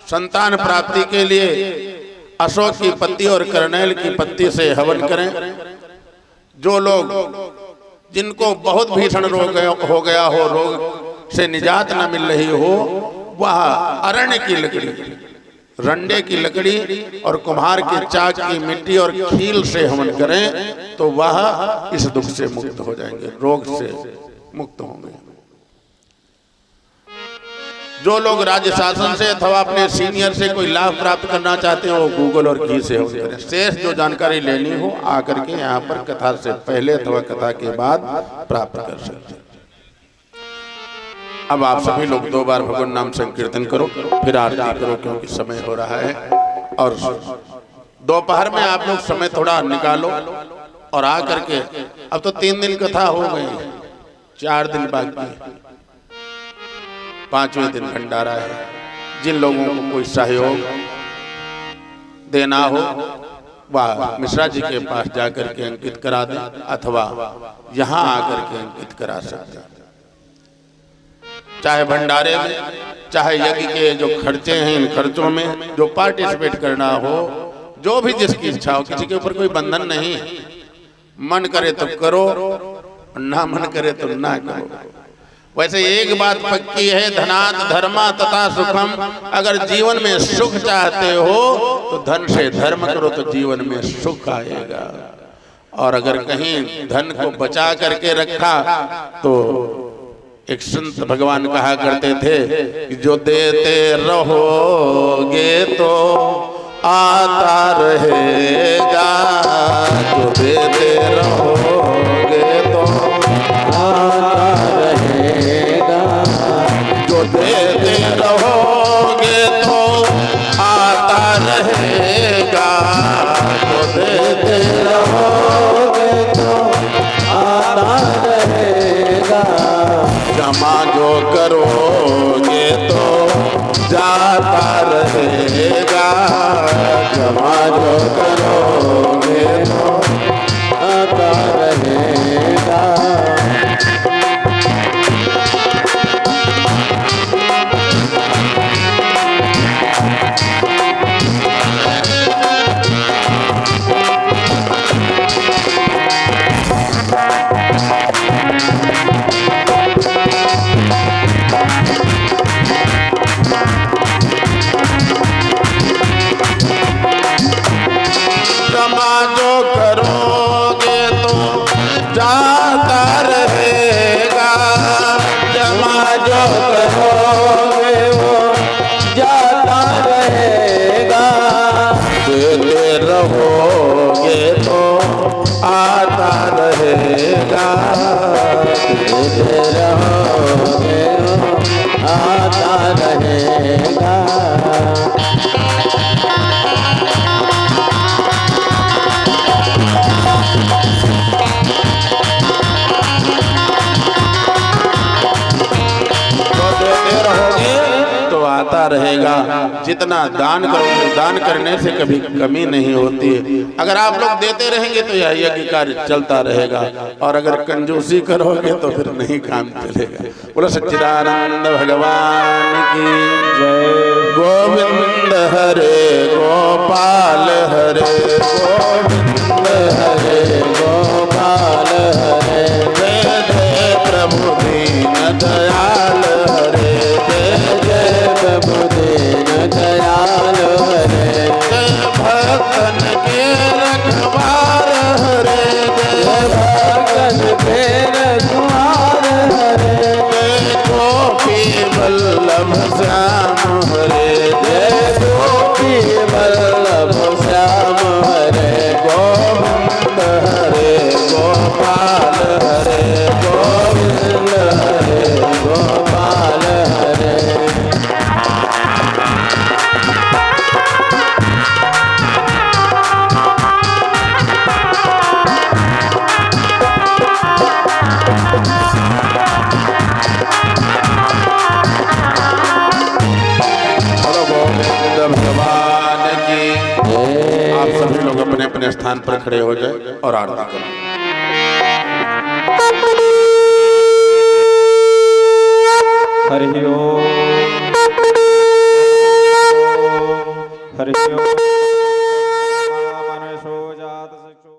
संतान प्राप्ति के लिए अशोक की पत्ती और करनैल की पत्ती से हवन करें। जो लोग जिनको बहुत भीषण रोग हो गया हो, रोग से निजात न मिल रही हो, वह अरण्य की लकड़ी, रंडे की लकड़ी और कुम्हार के चाक की मिट्टी और खील से हवन करें तो वह इस दुख से मुक्त हो जाएंगे, रोग से मुक्त होंगे। जो लोग राज्य शासन से अथवा अपने सीनियर से कोई लाभ प्राप्त करना चाहते हैं वो गूगल और घी से हवन करें। शेष जो जानकारी लेनी हो आकर के यहाँ पर कथा से पहले अथवा कथा के बाद प्राप्त कर सकते हैं। अब आप सभी लोग 2 बार भगवान नाम संकीर्तन करो, फिर आरती करो क्योंकि समय हो रहा है। और दोपहर में आप लोग समय थोड़ा निकालो और आ करके, अब तो 3 दिन कथा हो गई, 4 दिन बाकी, 5वें दिन भंडारा है। जिन लोगों को कोई सहयोग देना हो वह मिश्रा जी के पास जाकर के अंकित करा दें अथवा यहाँ आकर के अंकित करा सकते हैं। चाहे भंडारे में, चाहे यज्ञ के जो खर्चे हैं इन खर्चों में जो पार्टिसिपेट करना हो, जो भी जिसकी इच्छा हो, किसी के ऊपर कोई बंधन नहीं। मन करे तो करो, ना मन करे तो ना करो। वैसे एक बात पक्की है, धनात् धर्मा तथा सुखम। अगर जीवन में सुख चाहते हो तो धन से धर्म करो तो जीवन में सुख आएगा। और अगर कहीं धन को बचा करके रखा तो एक संत भगवान कहा करते थे कि जो देते रहोगे तो आता रहेगा, जो देते रहोगे तो आता रहेगा, देते रहोगे तो आता रहेगा, तो देते
रहोगे तो आता रहेगा।
जमा जो करोगे तो जाता रहेगा,
जमा जो करोगे तो आता रहेगा।
जमा जो करोगे तो जाता रहेगा, जमा जो
करोगे वो जाता रहेगा।
देते रहोगे तो आता रहेगा,
देते रहोगे वो आता रहेगा।
तो आता रहेगा। जितना दान करोगे, दान करने से कभी कमी नहीं होती है। अगर आप लोग देते रहेंगे तो यह यज्ञ कार्य चलता रहेगा, और अगर कंजूसी करोगे तो फिर नहीं काम चलेगा। बोलो सच्चिदानंद भगवान की
जय।
गोविंद हरे गोपाल हरे गोविंद
हरे गोपाल हरे
जय जय प्रभु दीन दयाल हरे जय
जय प्रभु दीन दयाल हरे।
जय भक्तन के रखवार हरे जय
भगन के रखवार हरे।
जय गोपी वल्लभ श्याम हरे
जय गोपी वल्लभ श्याम हरे।
गोविंद हरे गोपाल हरे
गोविंद हरे गोपाल हरे।
बोलो गोविंद भगवान की।
जय।
आप सभी लोग अपने अपने स्थान पर खड़े हो जाए और आरती करें।
हरि ओम। हरि ओम।